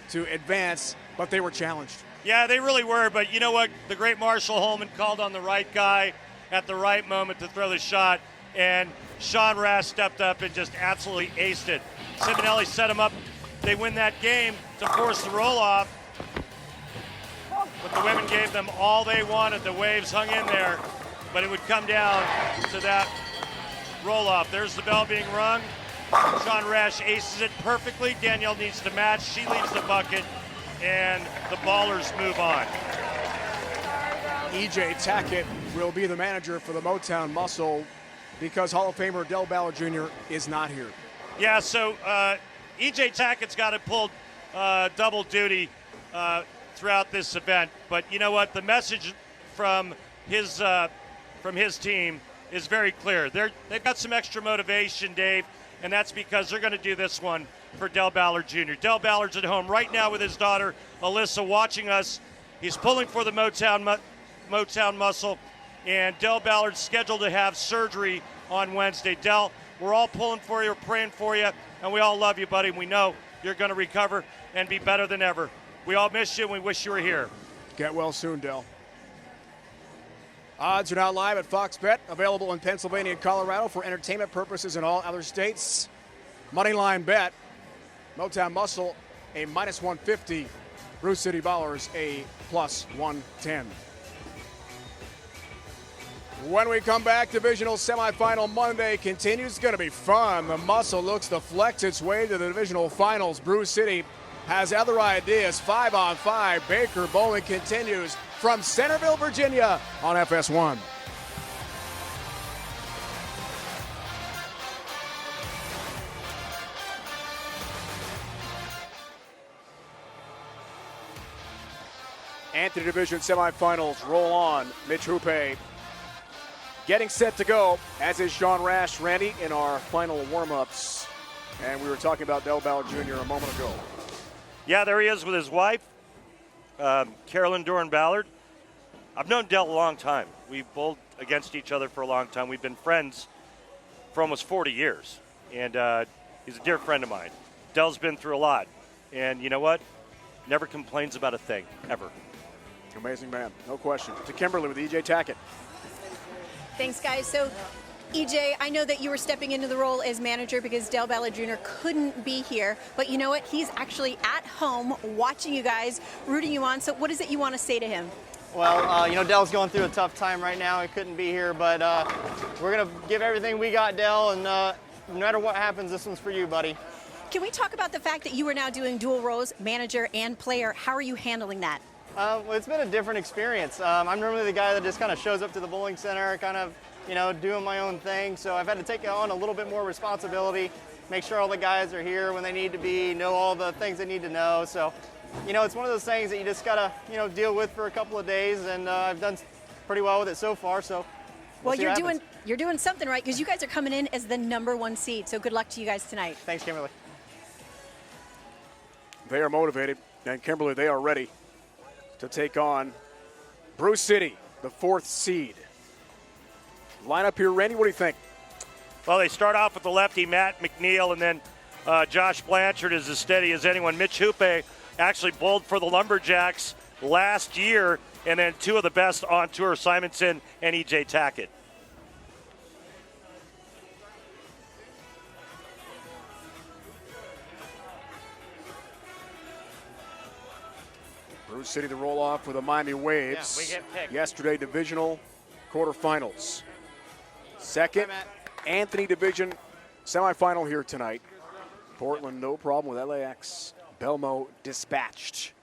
to advance, but they were challenged. Yeah, they really were, but you know what? The great Marshall Holman called on the right guy at the right moment to throw the shot, and Sean Rash stepped up and just absolutely aced it. Ciminelli set him up. They win that game to force the roll-off, but the women gave them all they wanted. The Waves hung in there, but it would come down to that roll-off. There's the bell being rung. Sean Rash aces it perfectly. Danielle needs to match. She leaves the bucket, and the Ballers move on. E.J. Tackett will be the manager for the Motown Muscle because Hall of Famer Del Ballard Jr. is not here. Yeah, so E.J. Tackett's got to pull double duty throughout this event. But you know what? The message from his team is very clear. They've got some extra motivation, Dave, and that's because they're going to do this one for Del Ballard Jr. Del Ballard's at home right now with his daughter, Alyssa, watching us. He's pulling for the Motown muscle, and Del Ballard's scheduled to have surgery on Wednesday. Del, we're all pulling for you, we're praying for you, and we all love you, buddy. We know you're going to recover and be better than ever. We all miss you, and we wish you were here. Get well soon, Del. Odds are now live at Fox Bet, available in Pennsylvania and Colorado for entertainment purposes in all other states. Moneyline bet, Motown Muscle, a -150. Brew City Ballers, a +110. When we come back, Divisional Semifinal Monday continues. It's going to be fun. The Muscle looks to flex its way to the Divisional Finals. Brew City has other ideas. 5-on-5. Baker bowling continues from Centerville, Virginia on FS1. Anthony Division semifinals roll on. Mitch Hupé getting set to go, as is Sean Rash, Randy, in our final warm-ups. And we were talking about Del Ballard Jr. a moment ago. Yeah, there he is with his wife, Carolyn Doran Ballard. I've known Del a long time. We've bowled against each other for a long time. We've been friends for almost 40 years. And he's a dear friend of mine. Del's been through a lot. And you know what? Never complains about a thing, ever. Amazing man, no question. To Kimberly with EJ Tackett. Thanks, guys. So, EJ, I know that you were stepping into the role as manager because Del Ballard Jr. couldn't be here, but you know what? He's actually at home watching you guys, rooting you on. So what is it you want to say to him? Well, you know, Del's going through a tough time right now. He couldn't be here, but we're going to give everything we got, Del, and no matter what happens, this one's for you, buddy. Can we talk about the fact that you are now doing dual roles, manager and player? How are you handling that? Well, it's been a different experience. I'm normally the guy that just kind of shows up to the bowling center, kind of, you know, doing my own thing. So I've had to take on a little bit more responsibility, make sure all the guys are here when they need to be, know all the things they need to know. So, you know, it's one of those things that you just gotta, you know, deal with for a couple of days, and I've done pretty well with it so far. So, well, you're doing something right because you guys are coming in as the #1 seed. So good luck to you guys tonight. Thanks, Kimberly. They are motivated, and Kimberly, they are ready to take on Brew City, the 4th seed. Lineup here, Randy, what do you think? Well, they start off with the lefty, Matt McNiel, and then Josh Blanchard is as steady as anyone. Mitch Hupé actually bowled for the Lumberjacks last year, and then two of the best on tour, Simonsen and EJ Tackett. Brew City to roll off with the Miami Waves. Yeah, we get picked. Yesterday, divisional quarterfinals. Second, Anthony Division semifinal here tonight. Portland, no problem with LAX. Belmo dispatched.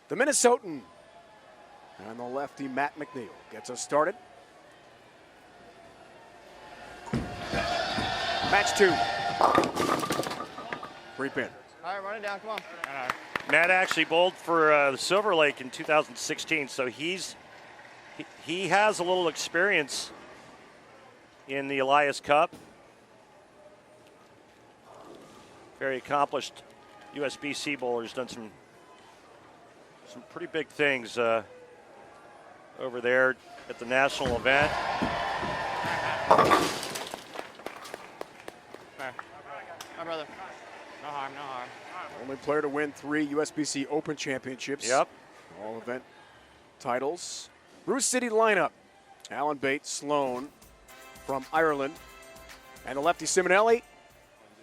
The Minnesotan and the lefty, Matt McNiel, gets us started. Match 2. Free pin. All right, run it down, come on. Matt actually bowled for the Silver Lake in 2016, so he has a little experience in the Elias Cup. Very accomplished USBC bowler, has done some pretty big things over there at the national event. My brother. No harm, no harm. Only player to win 3 USBC Open Championships. Yep. All event titles. Brew City lineup. Alan Bates, Sloan from Ireland. And the lefty Ciminelli.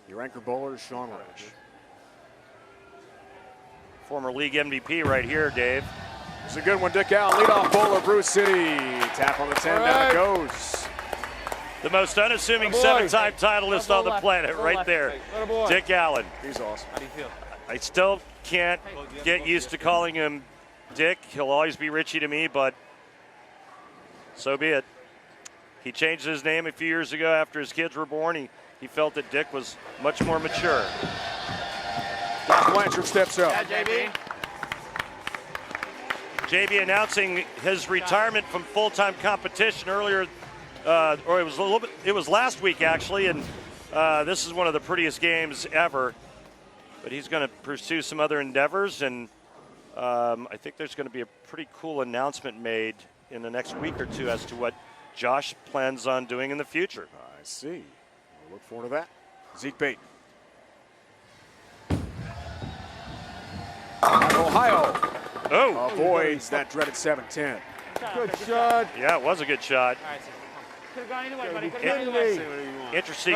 Your anchor bowler is Sean Rash. Former league MVP right here, Dave. It's a good one, Dick Allen. Leadoff bowler, Brew City. Tap on the 10, down it goes. The most unassuming 7-time titleist on the planet right there. Dick Allen. He's awesome. How do you feel? I still can't get used to calling him Dick. He'll always be Richie to me, but so be it. He changed his name a few years ago after his kids were born. He felt that Dick was much more mature. Blanchard steps up. Yeah, JB. JB announcing his retirement from full-time competition earlier or it was last week actually, and this is one of the prettiest games ever. But he's going to pursue some other endeavors, and I think there's going to be a pretty cool announcement made in the next week or two as to what Josh plans on doing in the future. I see. We'll look forward to that. Zeke Bate. Ohio avoids that dreaded 7-10. Good shot. Yeah, it was a good shot. Could have gone anyway, buddy. Could have gone anyway. Interesting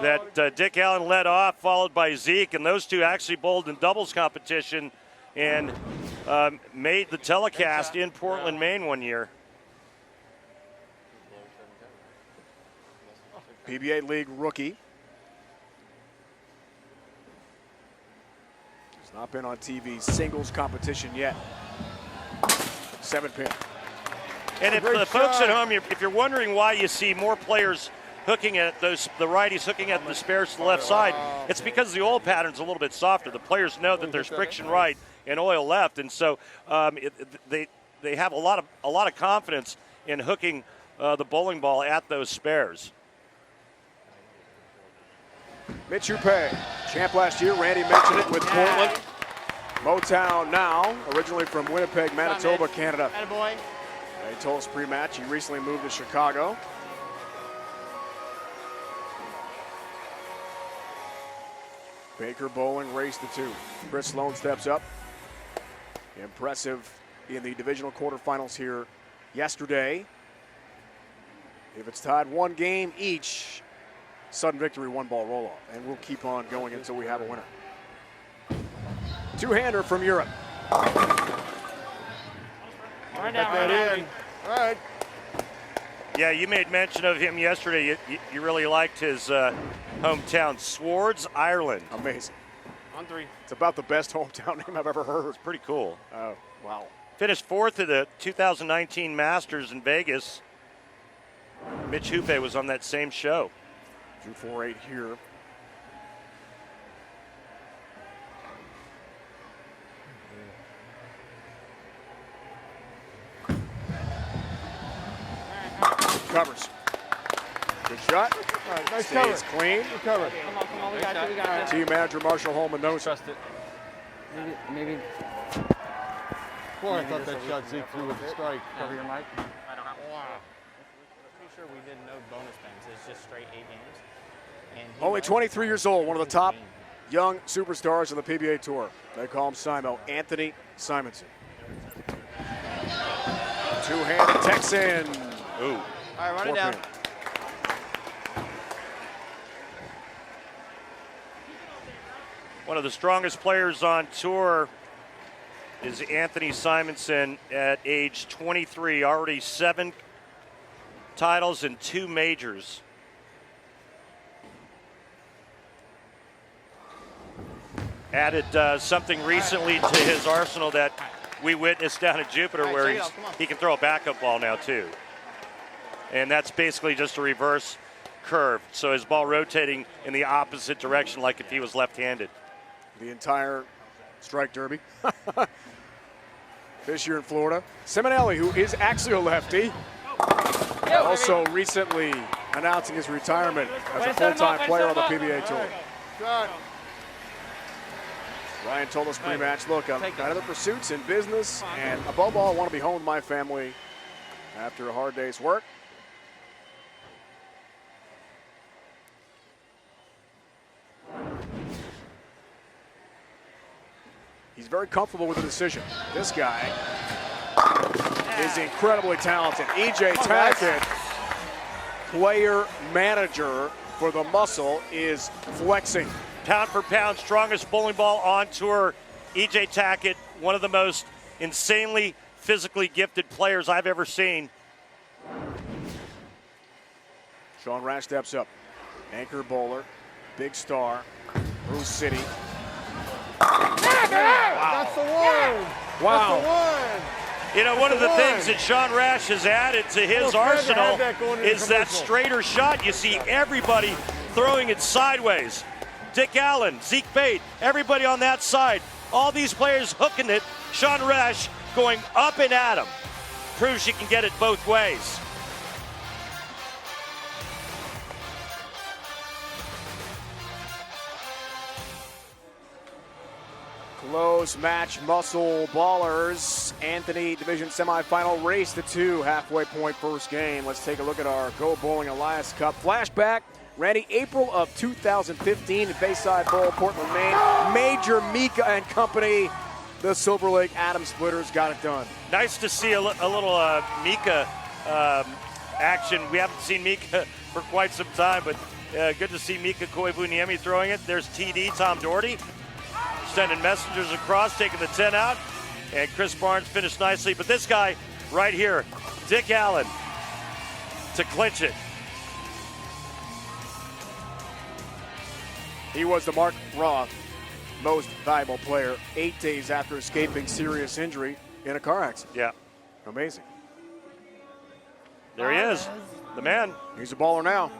that Dick Allen led off, followed by Zeke, and those two actually bowled in doubles competition and made the telecast in Portland, Maine one year. PBA League rookie. He's not been on TV singles competition yet. 7-pin. And if the folks at home, if you're wondering why you see more players hooking at the righties hooking at the spares to the left side, it's because the oil pattern's a little bit softer. The players know that there's friction right and oil left, and so they have a lot of confidence in hooking the bowling ball at those spares. Mitch Hupé, champ last year. Randy mentioned it with Portland. Motown now, originally from Winnipeg, Manitoba, Canada. Attaboy. He told us pre-match he recently moved to Chicago. Baker bowling, race to 2. Kris Sloan steps up. Impressive in the divisional quarterfinals here yesterday. If it's tied 1 game each, sudden victory, 1-ball roll-off. And we'll keep on going until we have a winner. Two-hander from Europe. Right down, right down. All right. Yeah, you made mention of him yesterday. You really liked his hometown, Swords, Ireland. Amazing. On 3. It's about the best hometown name I've ever heard. It's pretty cool. Oh, wow. Finished 4th at the 2019 Masters in Vegas. Mitch Hupé was on that same show. 2-4-8 here. Covers. Good shot. All right, nice Stays cover. clean. Good cover. Come on, we got you, we got you. Team manager Marshall Holman knows. Trust it. Maybe. Boy, I thought that shot Zeke threw with the strike. Cover your mic. I don't have. Wow. Pretty sure we did no bonus bends. It's just straight 8 games. And Only 23 years old, one of the top young superstars of the PBA Tour. They call him Simo, Anthony Simonsen. Two-handed Texan. Ooh. All right, run it down. One of the strongest players on tour is Anthony Simonsen at age 23, already 7 titles and 2 majors. Added something recently to his arsenal that we witnessed down at Jupiter, where he can throw a backup ball now too. And that's basically just a reverse curve. So his ball rotating in the opposite direction like if he was left-handed. The entire strike derby. This year in Florida. Ciminelli, who is actually a lefty, also recently announcing his retirement as a full-time player on the PBA Tour. Ryan told us pre-match, look, I've got other pursuits in business, and above all, I want to be home with my family after a hard day's work. He's very comfortable with the decision. This guy is incredibly talented. E.J. Tackett, player manager for the Muscle, is flexing. Pound for pound, strongest bowling ball on tour. E.J. Tackett, one of the most insanely physically gifted players I've ever seen. Sean Rash steps up. Anchor bowler, big star, Brew City. Wow. That's the one. Wow. That's the one. You know, one of the things that Sean Rash has added to his arsenal is that straighter shot. You see everybody throwing it sideways. Dick Allen, Zeke Bate, everybody on that side. All these players hooking it. Sean Rash going up and at him. Proves you can get it both ways. Close match, muscle ballers. Anthony Division semifinal race to 2, halfway point first game. Let's take a look at our Go Bowling Elias Cup flashback. Randy, April of 2015 at Bayside Bowl, Portland, Maine. Major Mika and company. The Silver Lake Atom Splitters got it done. Nice to see a little Mika action. We haven't seen Mika for quite some time, but good to see Mika Koivuniemi throwing it. There's TD, Tom Doherty, sending messengers across, taking the 10 out, and Chris Barnes finished nicely. But this guy right here, Dick Allen, to clinch it. He was the Mark Roth most valuable player 8 days after escaping serious injury in a car accident. Yeah. Amazing. There he is, the man. He's a baller now.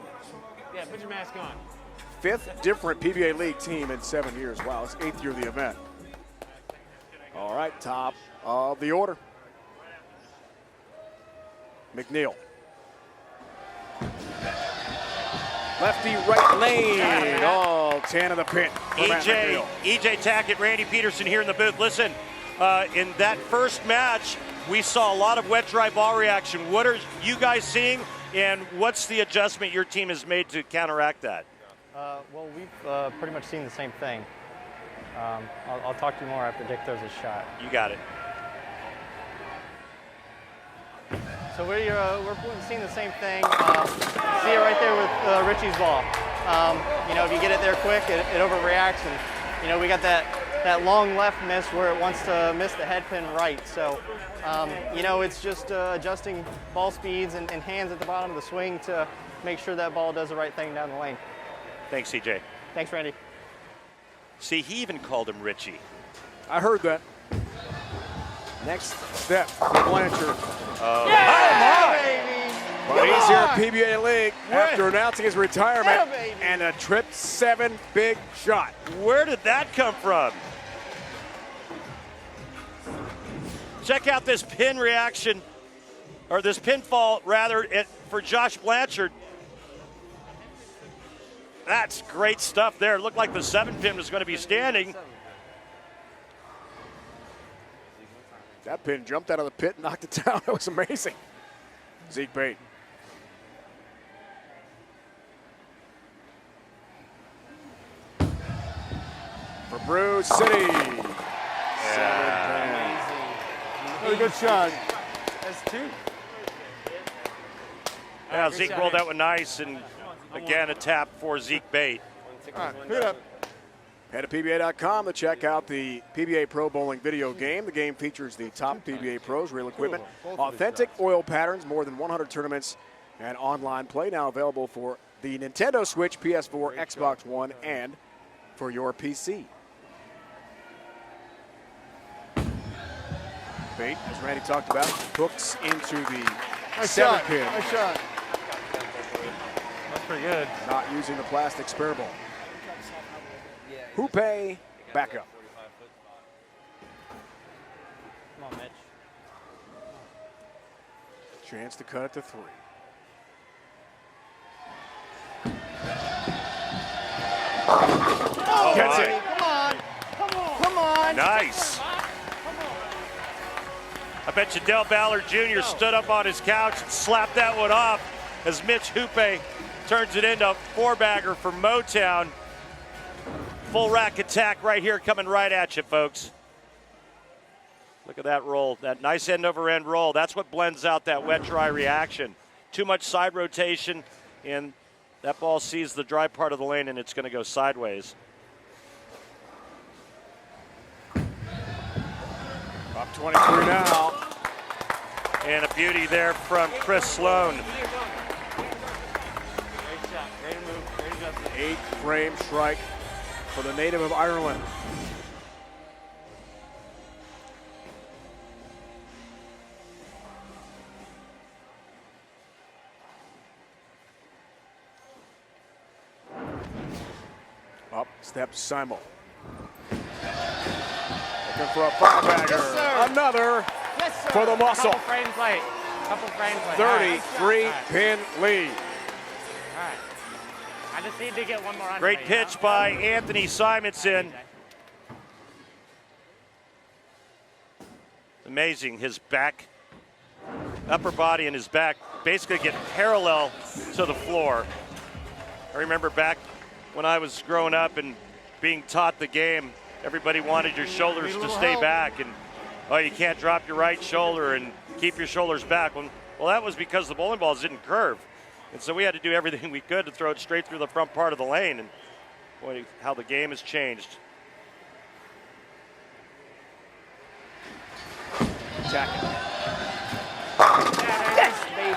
Yeah, put your mask on. 5th different PBA League team in 7 years. Wow, it's 8th year of the event. All right, top of the order. McNiel. Lefty right lane. Oh, 10 of the pin. EJ Tackett, Randy Peterson here in the booth. Listen, in that first match, we saw a lot of wet dry ball reaction. What are you guys seeing, and what's the adjustment your team has made to counteract that? Well, we've pretty much seen the same thing. I'll talk to you more after Dick throws his shot. You got it. So we're seeing the same thing. See it right there with Richie's ball. You know, if you get it there quick, it overreacts, and you know we got that long left miss where it wants to miss the head pin right. So you know, it's just adjusting ball speeds and hands at the bottom of the swing to make sure that ball does the right thing down the lane. Thanks, CJ. Thanks, Randy. See, he even called him Richie. I heard that. Next step, Blanchard. But he's here at PBA League after announcing his retirement and a trip 7 big shot. Where did that come from? Check out this pin reaction, or this pinfall rather, for Josh Blanchard. That's great stuff there. It looked like the 7 pin was going to be standing. That pin jumped out of the pit and knocked it down. That was amazing. Zeke bait. For Brew City. Very good shot. That's 2. Yeah, Zeke rolled that one nice, and again a tap for Zeke bait. All right, pick it up. Head to PBA.com to check out the PBA Pro Bowling video game. The game features the top PBA pros, real equipment, authentic oil patterns, more than 100 tournaments, and online play. Now available for the Nintendo Switch, PS4, Xbox One, and for your PC. Bait, as Randy talked about, hooks into the 7 pin. Nice shot. That's pretty good. Not using the plastic spare ball. Hupé, back up. Come on, Mitch. Chance to cut it to 3. Oh, gets it. Come on. Nice. I bet you Del Ballard Jr. stood up on his couch and slapped that one off as Mitch Hupé turns it into a 4-bagger for Motown. Full rack attack right here coming right at you, folks. Look at that roll, that nice end over end roll. That's what blends out that wet dry reaction. Too much side rotation, and that ball sees the dry part of the lane and it's going to go sideways. Up 23 now. And a beauty there from Chris Sloan. Great shot. Great move. Great adjustment. 8-frame strike for the native of Ireland. Up steps Simon. Looking for a 5-bagger. Yes, Another for the muscle. Couple frames late. 33 pin lead. All right. I just need to get one more on. Great pitch by Anthony Simonsen. Amazing. His back, upper body and his back basically get parallel to the floor. I remember back when I was growing up and being taught the game, everybody wanted your shoulders to stay back, and oh, you can't drop your right shoulder and keep your shoulders back. Well, that was because the bowling balls didn't curve. And so we had to do everything we could to throw it straight through the front part of the lane. And boy, how the game has changed. Tackett.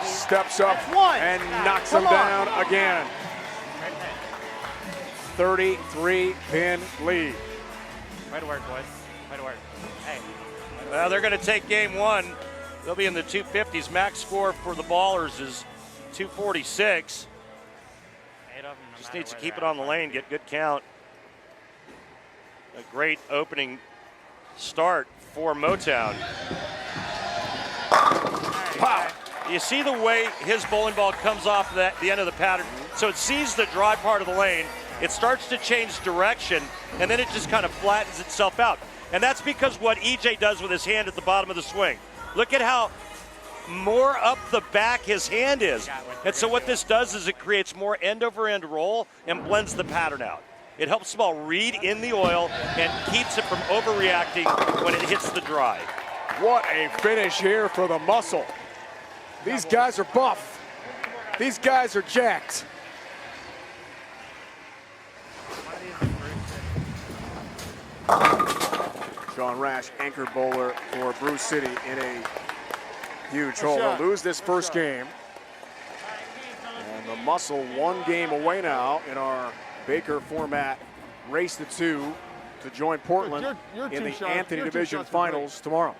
Steps up and knocks him down again. 33-pin lead. Way to work, boys. Way to work. Hey. Well, they're going to take game one. They'll be in the 250s. Max score for the Ballers is 246. Just needs to keep it on the lane, get good count. A great opening start for Motown. Wow. You see the way his bowling ball comes off the end of the pattern. So it sees the dry part of the lane. It starts to change direction, and then it just kind of flattens itself out. And that's because what EJ does with his hand at the bottom of the swing. Look at how more up the back his hand is. And so what this does is it creates more end-over-end roll and blends the pattern out. It helps the ball read in the oil and keeps it from overreacting when it hits the dry. What a finish here for the Muscle. These guys are buff. These guys are jacked. Sean Rash, anchor bowler for Brew City in a huge hole. They'll lose this first game. And the Muscle one game away now in our Baker format race to 2 to join Portland in the Anthony Division Finals tomorrow.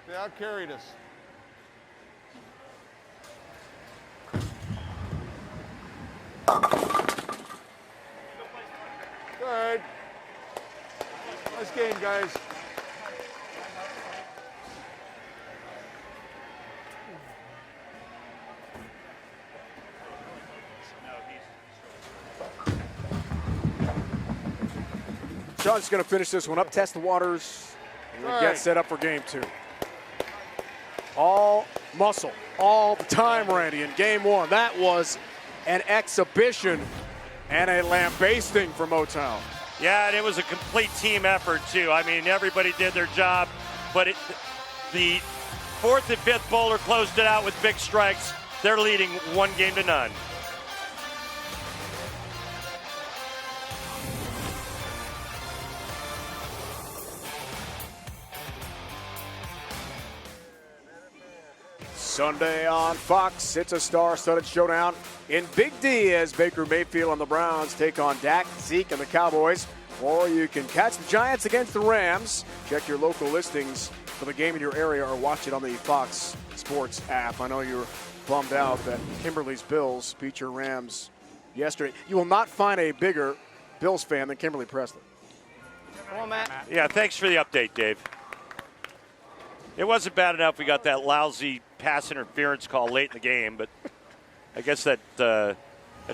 They out-carried us. All right. Nice game, guys. Sean's going to finish this one up, test the waters, and then get set up for game 2. All Muscle, all the time, Randy, in game 1. That was an exhibition and a lambasting for Motown. Yeah, and it was a complete team effort, too. I mean, everybody did their job, but the 4th and 5th bowler closed it out with big strikes. They're leading 1-0. Sunday on Fox, it's a star-studded showdown in Big D as Baker Mayfield and the Browns take on Dak, Zeke, and the Cowboys. Or you can catch the Giants against the Rams. Check your local listings for the game in your area or watch it on the Fox Sports app. I know you're bummed out that Kimberly's Bills beat your Rams yesterday. You will not find a bigger Bills fan than Kimberly Presley. Come on, Matt. Yeah, thanks for the update, Dave. It wasn't bad enough we got that lousy pass interference call late in the game, but I guess that's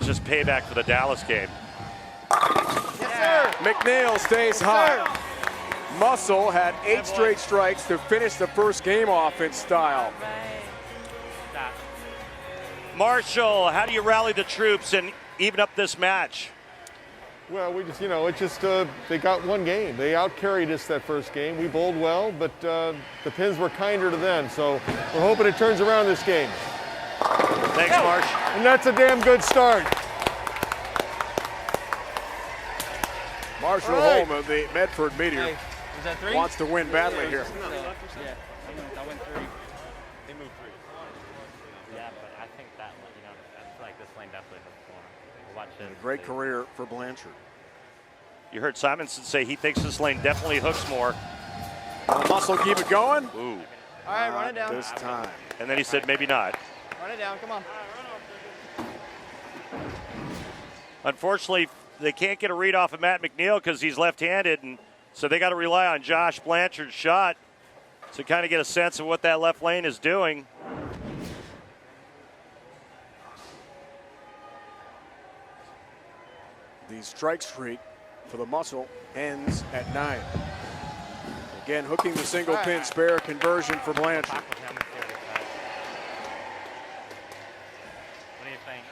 just payback for the Dallas game. Yes, sir. McNiel stays hot. Muscle had 8 straight strikes to finish the first game off in style. Marshall, how do you rally the troops and even up this match? Well, we just, it just, they got one game. They out-carried us that first game. We bowled well, but the pins were kinder to them. So we're hoping it turns around this game. Thanks, Marsh. And that's a damn good start. Marshall Holm of the Medford Meteor wants to win badly here. Yeah, I went 3. They moved 3. Yeah, but I think that, I feel like this lane definitely hooks more. We'll watch it. A great career for Blanchard. You heard Simonsen say he thinks this lane definitely hooks more. Muscle keep it going. Ooh. All right, run it down. This time. And then he said maybe not. Run it down, come on. Unfortunately, they can't get a read off of Matt McNiel because he's left-handed, and so they got to rely on Josh Blanchard's shot to kind of get a sense of what that left lane is doing. The strike streak for the Muscle ends at 9. Again, hooking the single pin spare conversion for Blanchard. What do you think?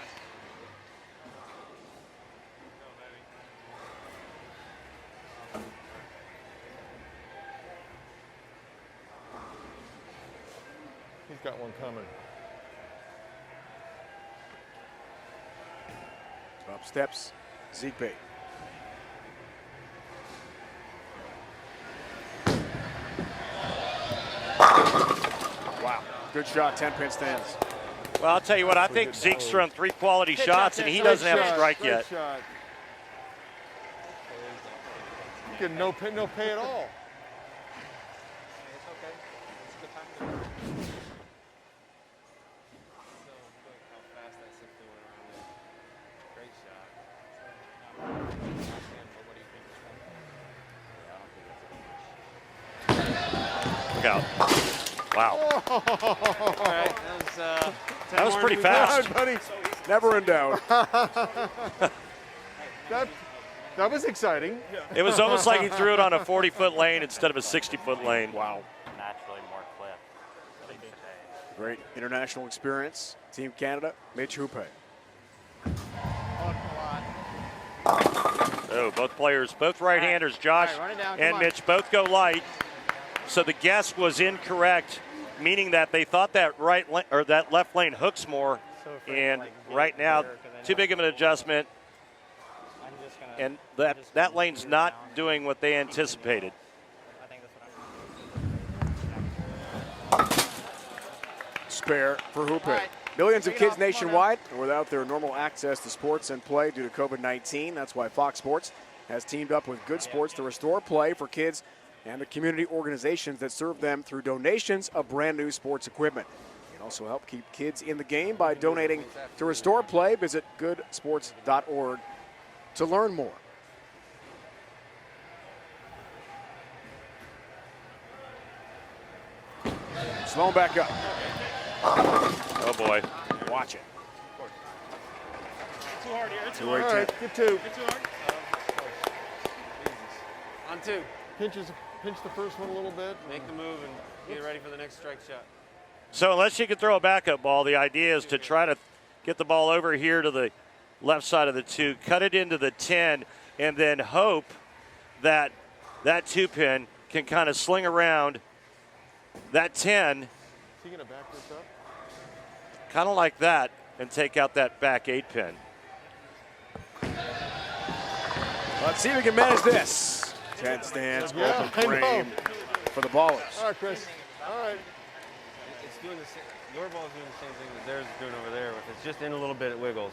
He's got one coming. Up steps Zeke. Wow, good shot, 10-pin stands. Well, I'll tell you what, I think Zeke's thrown 3 quality shots, and he doesn't have a strike yet. Shot. Get no pay at all. Look out. Wow. All right, That was pretty fast. Buddy. Never in doubt. That was exciting. It was almost like he threw it on a 40-foot lane instead of a 60-foot lane. Wow. naturally more clip. Great international experience. Team Canada, Mitch Hupé. Oh, both players, both right-handers, Josh and Mitch, both go light. So the guess was incorrect, meaning that they thought that that left lane hooks more, and right now, too big of an adjustment, and that lane's not doing what they anticipated. Spare for Hupé. Millions of kids nationwide are without their normal access to sports and play due to COVID-19. That's why Fox Sports has teamed up with Good Sports to restore play for kids and the community organizations that serve them through donations of brand new sports equipment. You can also help keep kids in the game by donating to restore play. Visit goodsports.org to learn more. Sloan back up. Oh boy. Watch it. Too hard here. Too All hard. right, get two. Get too hard. On two. Pinch the first one a little bit. Make the move and get ready for the next strike shot. So unless you can throw a backup ball, the idea is to try to get the ball over here to the left side of the 2, cut it into the 10, and then hope that that 2-pin can kind of sling around that 10. Is he going to back this up? Kind of like that, and take out that back 8-pin. Let's see if we can manage this. 10 stands, open frame for the ballers. All right, Kris. All right. It's doing the same. Your ball's doing the same thing that theirs is doing over there. It's just in a little bit, it wiggles.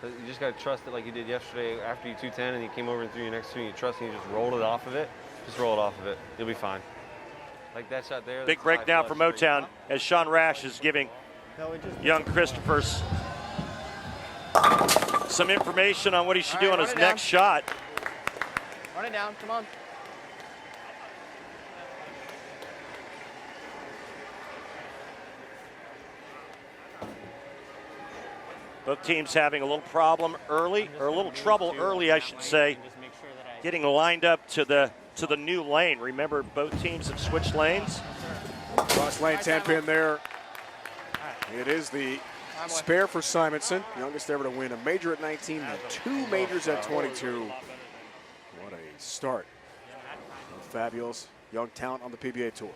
Yeah. You just got to trust it like you did yesterday after you 210 and you came over and threw your next 2 and you trust and you just rolled it off of it. Just roll it off of it. You'll be fine. Like that shot there. Big break now for Motown as Sean Rash is giving young Christophers some information on what he should do on his next shot. Run it down, come on. Both teams having a little problem early, or a little trouble early, I should say, getting lined up to the new lane. Remember, both teams have switched lanes. Cross lane 10-pin there. It is the spare for Simonsen, youngest ever to win a major at 19, and 2 majors at 22. What a start. Fabulous young talent on the PBA Tour.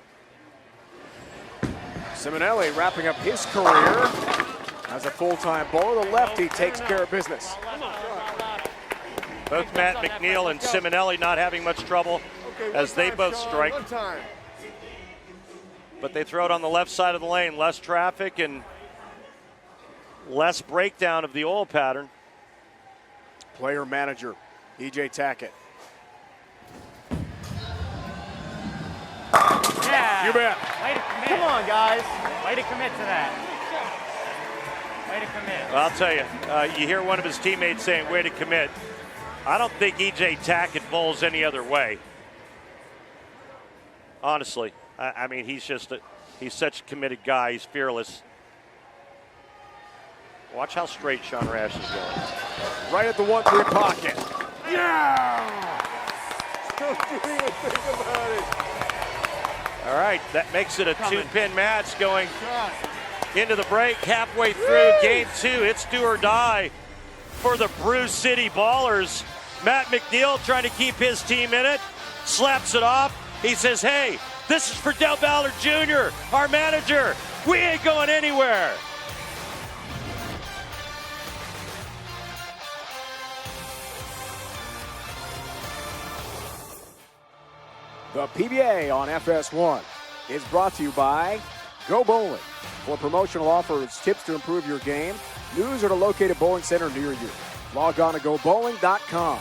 Ciminelli wrapping up his career as a full-time bowler. The lefty takes care of business. Both Matt McNiel and Ciminelli not having much trouble as they both strike. But they throw it on the left side of the lane. Less traffic and less breakdown of the oil pattern. Player manager, E.J. Tackett. Yeah. You bet. Way to commit. Come on, guys. Way to commit to that. Way to commit. Well, I'll tell you, you hear one of his teammates saying, way to commit. I don't think E.J. Tackett bowls any other way. Honestly. I mean, he's such a committed guy. He's fearless. Watch how straight Sean Rash is going. Right at the 1-3 pocket. Yeah! Don't you even think about it. All right, that makes it a two-pin match going into the break. Halfway through game 2, it's do or die for the Brew City Ballers. Matt McNiel trying to keep his team in it, slaps it off. He says, hey, this is for Del Ballard Jr., our manager. We ain't going anywhere. The PBA on FS1 is brought to you by Go Bowling. For promotional offers, tips to improve your game, news at a located bowling center near you. Log on to gobowling.com.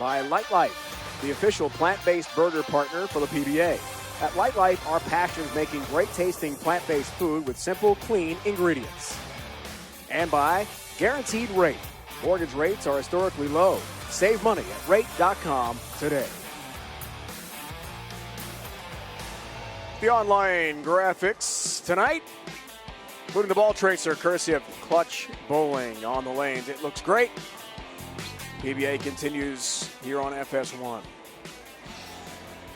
By Light Life, the official plant-based burger partner for the PBA. At Light Life, our passion is making great tasting plant-based food with simple, clean ingredients. And by Guaranteed Rate. Mortgage rates are historically low. Save money at rate.com today. The online graphics tonight, including the ball tracer, courtesy of Clutch Bowling on the lanes. It looks great. PBA continues here on FS1.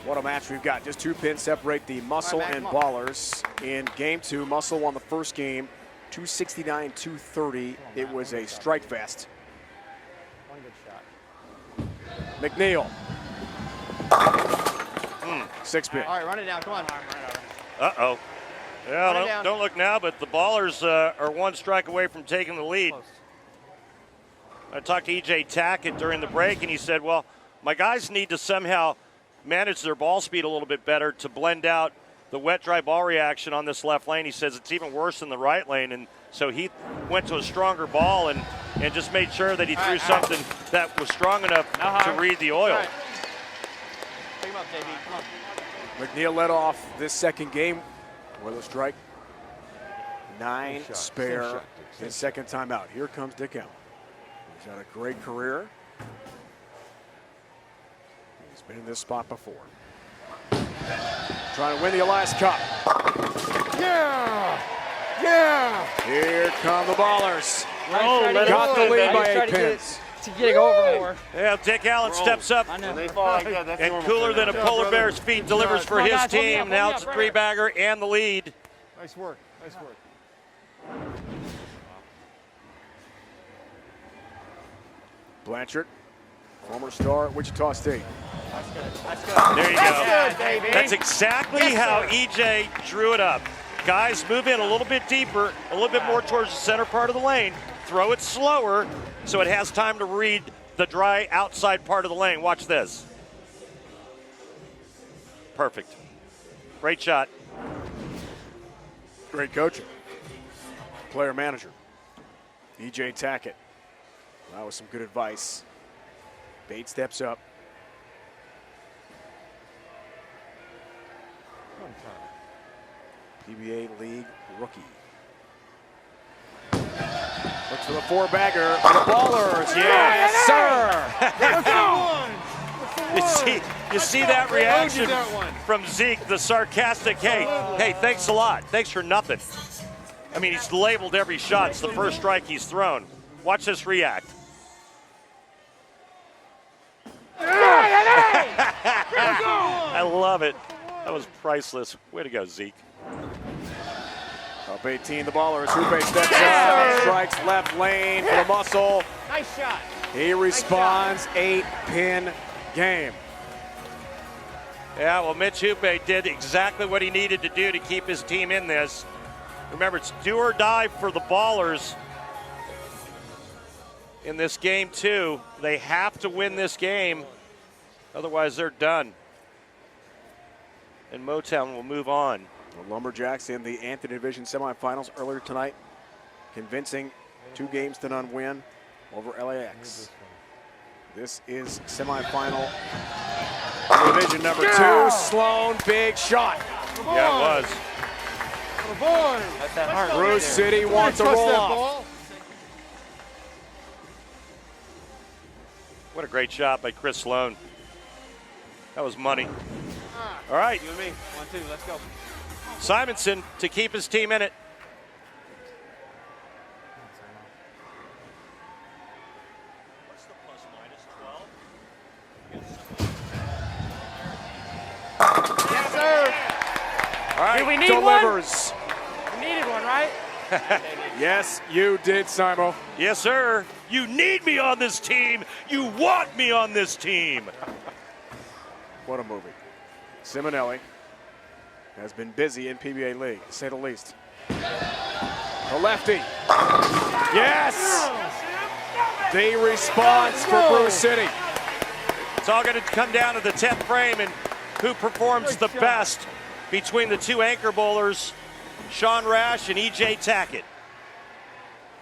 What a match we've got. Just 2 pins separate the Muscle and Ballers. In game 2, Muscle won the first game, 269-230. It was a strike fest. One good shot. McNiel. 6 pin. All right, run it down. Come on. Uh-oh. Yeah, don't look now, but the Ballers are 1 strike away from taking the lead. I talked to E.J. Tackett during the break, and he said, well, my guys need to somehow manage their ball speed a little bit better to blend out the wet-dry ball reaction on this left lane. He says it's even worse in the right lane, and so he went to a stronger ball and just made sure that he threw something that was strong enough to read the oil. Pick him up, JB. Come on. McNiel led off this second game with a strike. 9 spare. His second time out. Here comes Dick Allen. He's had a great career. He's been in this spot before. Trying to win the Elias Cup. Yeah! Yeah! Here come the Ballers. Got the lead by 8 pins. To get over more. Yeah, Dick Allen steps up and cooler than a polar bear's feet delivers for his team. Now it's a 3-bagger and the lead. Nice work. Nice work. Blanchard, former star at Wichita State. That's good. That's good. There you That's go. good, baby. That's exactly how EJ drew it up. Guys, move in a little bit deeper, a little bit more towards the center part of the lane. Throw it slower so it has time to read the dry outside part of the lane. Watch this. Perfect. Great shot. Great coaching. Player manager. E.J. Tackett. That was some good advice. Bate steps up. PBA League rookie. Looks for the 4-bagger for the Ballers. Yes, sir. You see that reaction from Zeke, the sarcastic, hey, thanks a lot. Thanks for nothing. I mean, he's labeled every shot. It's the first strike he's thrown. Watch this react. I love it. That was priceless. Way to go, Zeke. Up 18, the Ballers. Hupé steps up, strikes left lane for the Muscle. Nice shot. He responds, 8-pin game. Yeah, well, Mitch Hupé did exactly what he needed to do to keep his team in this. Remember, it's do or die for the Ballers in this game, too. They have to win this game, otherwise they're done. And Motown will move on. The Lumberjacks in the Anthony Division Semifinals earlier tonight, convincing 2-0 win over LAX. This is semifinal division number 2. Sloan, big shot. Yeah, it was. That's that hard. Brew City wants to roll off. What a great shot by Kris Sloan. That was money. All right. You and me. 1-2. Let's go. Simonsen to keep his team in it. What's the plus minus 12? Yes, sir. Knight we need delivers. one? We needed one, right? Yes, you did, Simo. Yes, sir. You need me on this team. You want me on this team. What a movie. Ciminelli has been busy in PBA League, to say the least. The lefty. Yes! The response for Brew City. It's all going to come down to the 10th frame and who performs the best between the two anchor bowlers, Sean Rash and E.J. Tackett.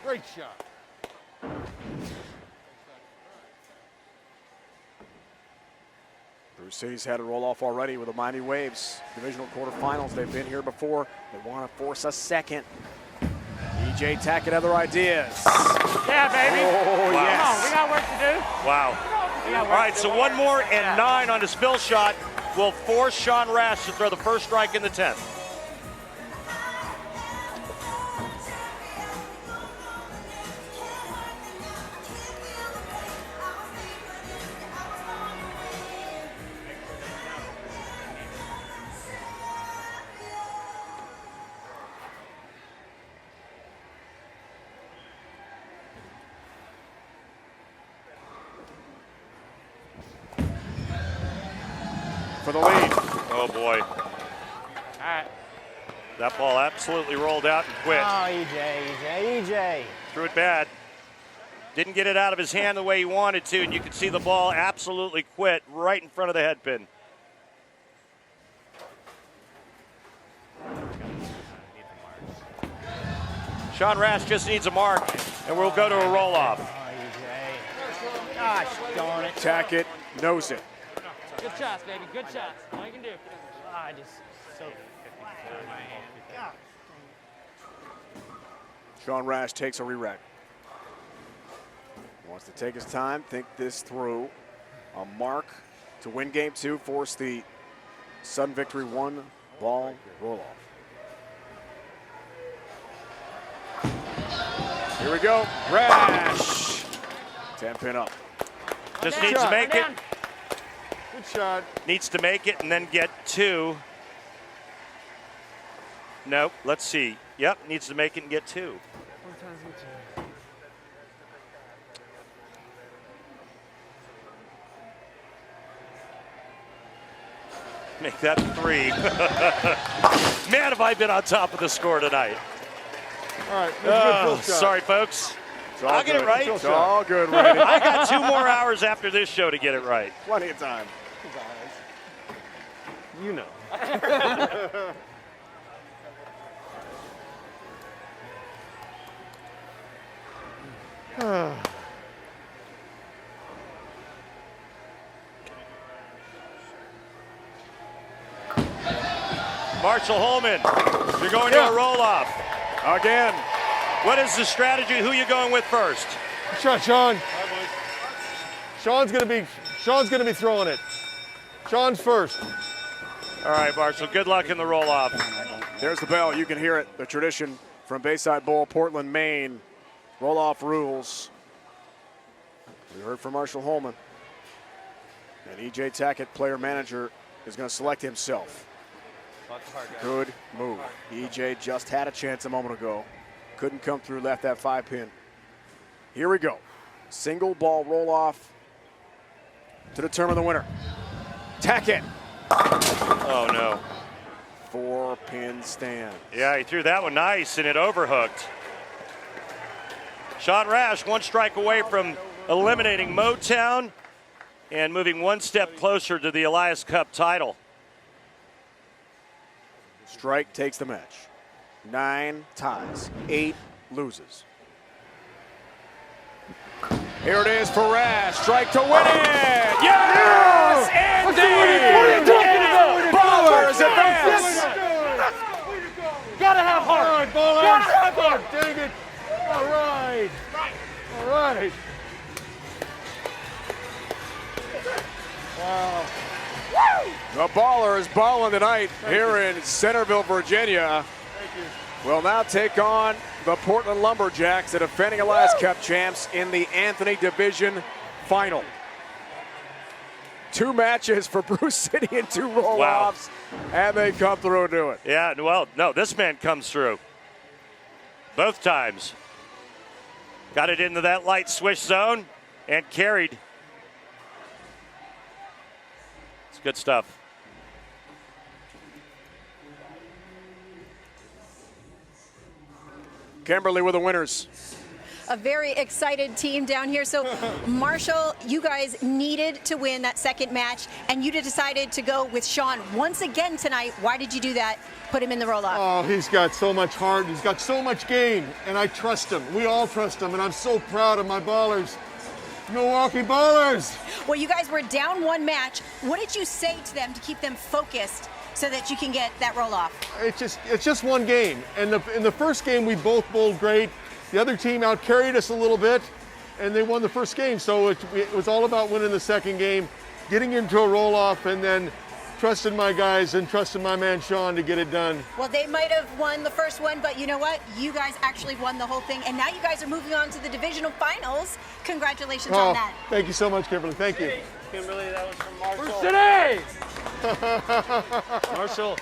Great shot. Brew City's had a roll-off already with the Miami Waves. Divisional quarterfinals, they've been here before. They want to force a second. E.J. Tackett, other ideas. Yeah, baby. Oh, Wow. yes. Come on, we got work to do. Wow. All right, so one more and 9 on a spill shot will force Sean Rash to throw the first strike in the 10th. For the lead. Oh, boy. All right. That ball absolutely rolled out and quit. Oh, EJ. Threw it bad. Didn't get it out of his hand the way he wanted to, and you could see the ball absolutely quit right in front of the head pin. Sean Rash just needs a mark, and we'll go to a roll-off. Gosh darn it. Tackett knows it. Good shots, baby. Good shots. All you can do. I just so Sean Rash takes a re-rack. Wants to take his time, think this through. A mark to win game 2, force the sudden victory, 1-ball roll-off. Here we go, Rash. 10-pin up. Just needs to make it. Good shot. Needs to make it and then get 2. Nope, let's see. Yep, needs to make it and get 2. Make that 3. Man, have I been on top of the score tonight. All right, that's a good fill shot. Sorry, folks. It's all I'll get it good. right. It's all good, Randy. I got 2 more hours after this show to get it right. Plenty of time. You know. Marshall Holman, you're going to a roll-off. Again. What is the strategy? Who are you going with first? Good shot, Sean. Sean's gonna be throwing it. Sean's first. All right, Marshall, good luck in the roll-off. There's the bell. You can hear it. The tradition from Bayside Bowl, Portland, Maine. Roll-off rules. We heard from Marshall Holman. And E.J. Tackett, player manager, is going to select himself. Good move. E.J. just had a chance a moment ago. Couldn't come through, left that 5-pin. Here we go. Single ball roll-off to determine the winner. Tackett. Oh, no. 4-pin stand. Yeah, he threw that one nice, and it overhooked. Sean Rash, 1 strike away from eliminating Motown and moving 1 step closer to the Elias Cup title. Strike takes the match. 9 ties, 8 loses. Here it is for Rash. Strike to win it. Yes! Indeed! Ballers advance. Gotta have heart. All right, ballers. Gotta have heart. Dang it. All right. All right. Wow. The Ballers balling tonight here in Centerville, Virginia. Will now take on the Portland Lumberjacks, the defending Elias Cup champs, in the Anthony Division Final. 2 matches for Brew City and 2 roll-offs, and they come through and do it. Yeah, well, no, this man comes through. Both times. Got it into that light swish zone and carried. It's good stuff. Kimberly with the winners. A very excited team down here. So, Marshall, you guys needed to win that second match, and you decided to go with Sean once again tonight. Why did you do that? Put him in the roll-off. Oh, he's got so much heart. He's got so much game, and I trust him. We all trust him, and I'm so proud of my ballers. Milwaukee Ballers. Well, you guys were down 1 match. What did you say to them to keep them focused so that you can get that roll-off? It's just 1 game, and in the first game we both bowled great. The other team out-carried us a little bit, and they won the first game. So it was all about winning the second game, getting into a roll-off, and then trusting my guys and trusting my man Sean to get it done. Well, they might have won the first one, but you know what? You guys actually won the whole thing, and now you guys are moving on to the Divisional Finals. Congratulations on that. Thank you so much, Kimberly. Thank you. Kimberly, that was from Marshall. Brew City!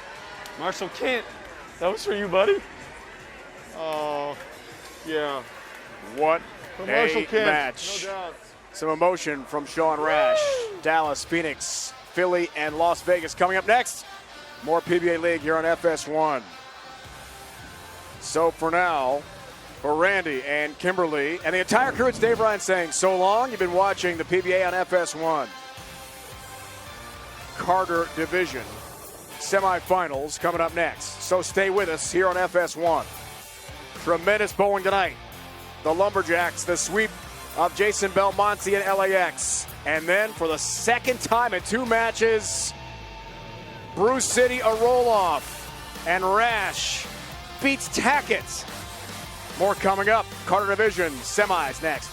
Marshall Kent, that was for you, buddy. Oh, yeah. What Marshall a Kent, match. no doubt. Some emotion from Sean Rash. Dallas, Phoenix, Philly, and Las Vegas coming up next. More PBA League here on FS1. So for now, for Randy and Kimberly and the entire crew, it's Dave Ryan saying so long. You've been watching the PBA on FS1. Carter Division semifinals coming up next. So stay with us here on FS1. Tremendous bowling tonight. The Lumberjacks, the sweep of Jason Belmonte and LAX. And then for the second time in 2 matches, Brew City a roll-off. And Rash beats Tackett. More coming up. Carter Division semis next.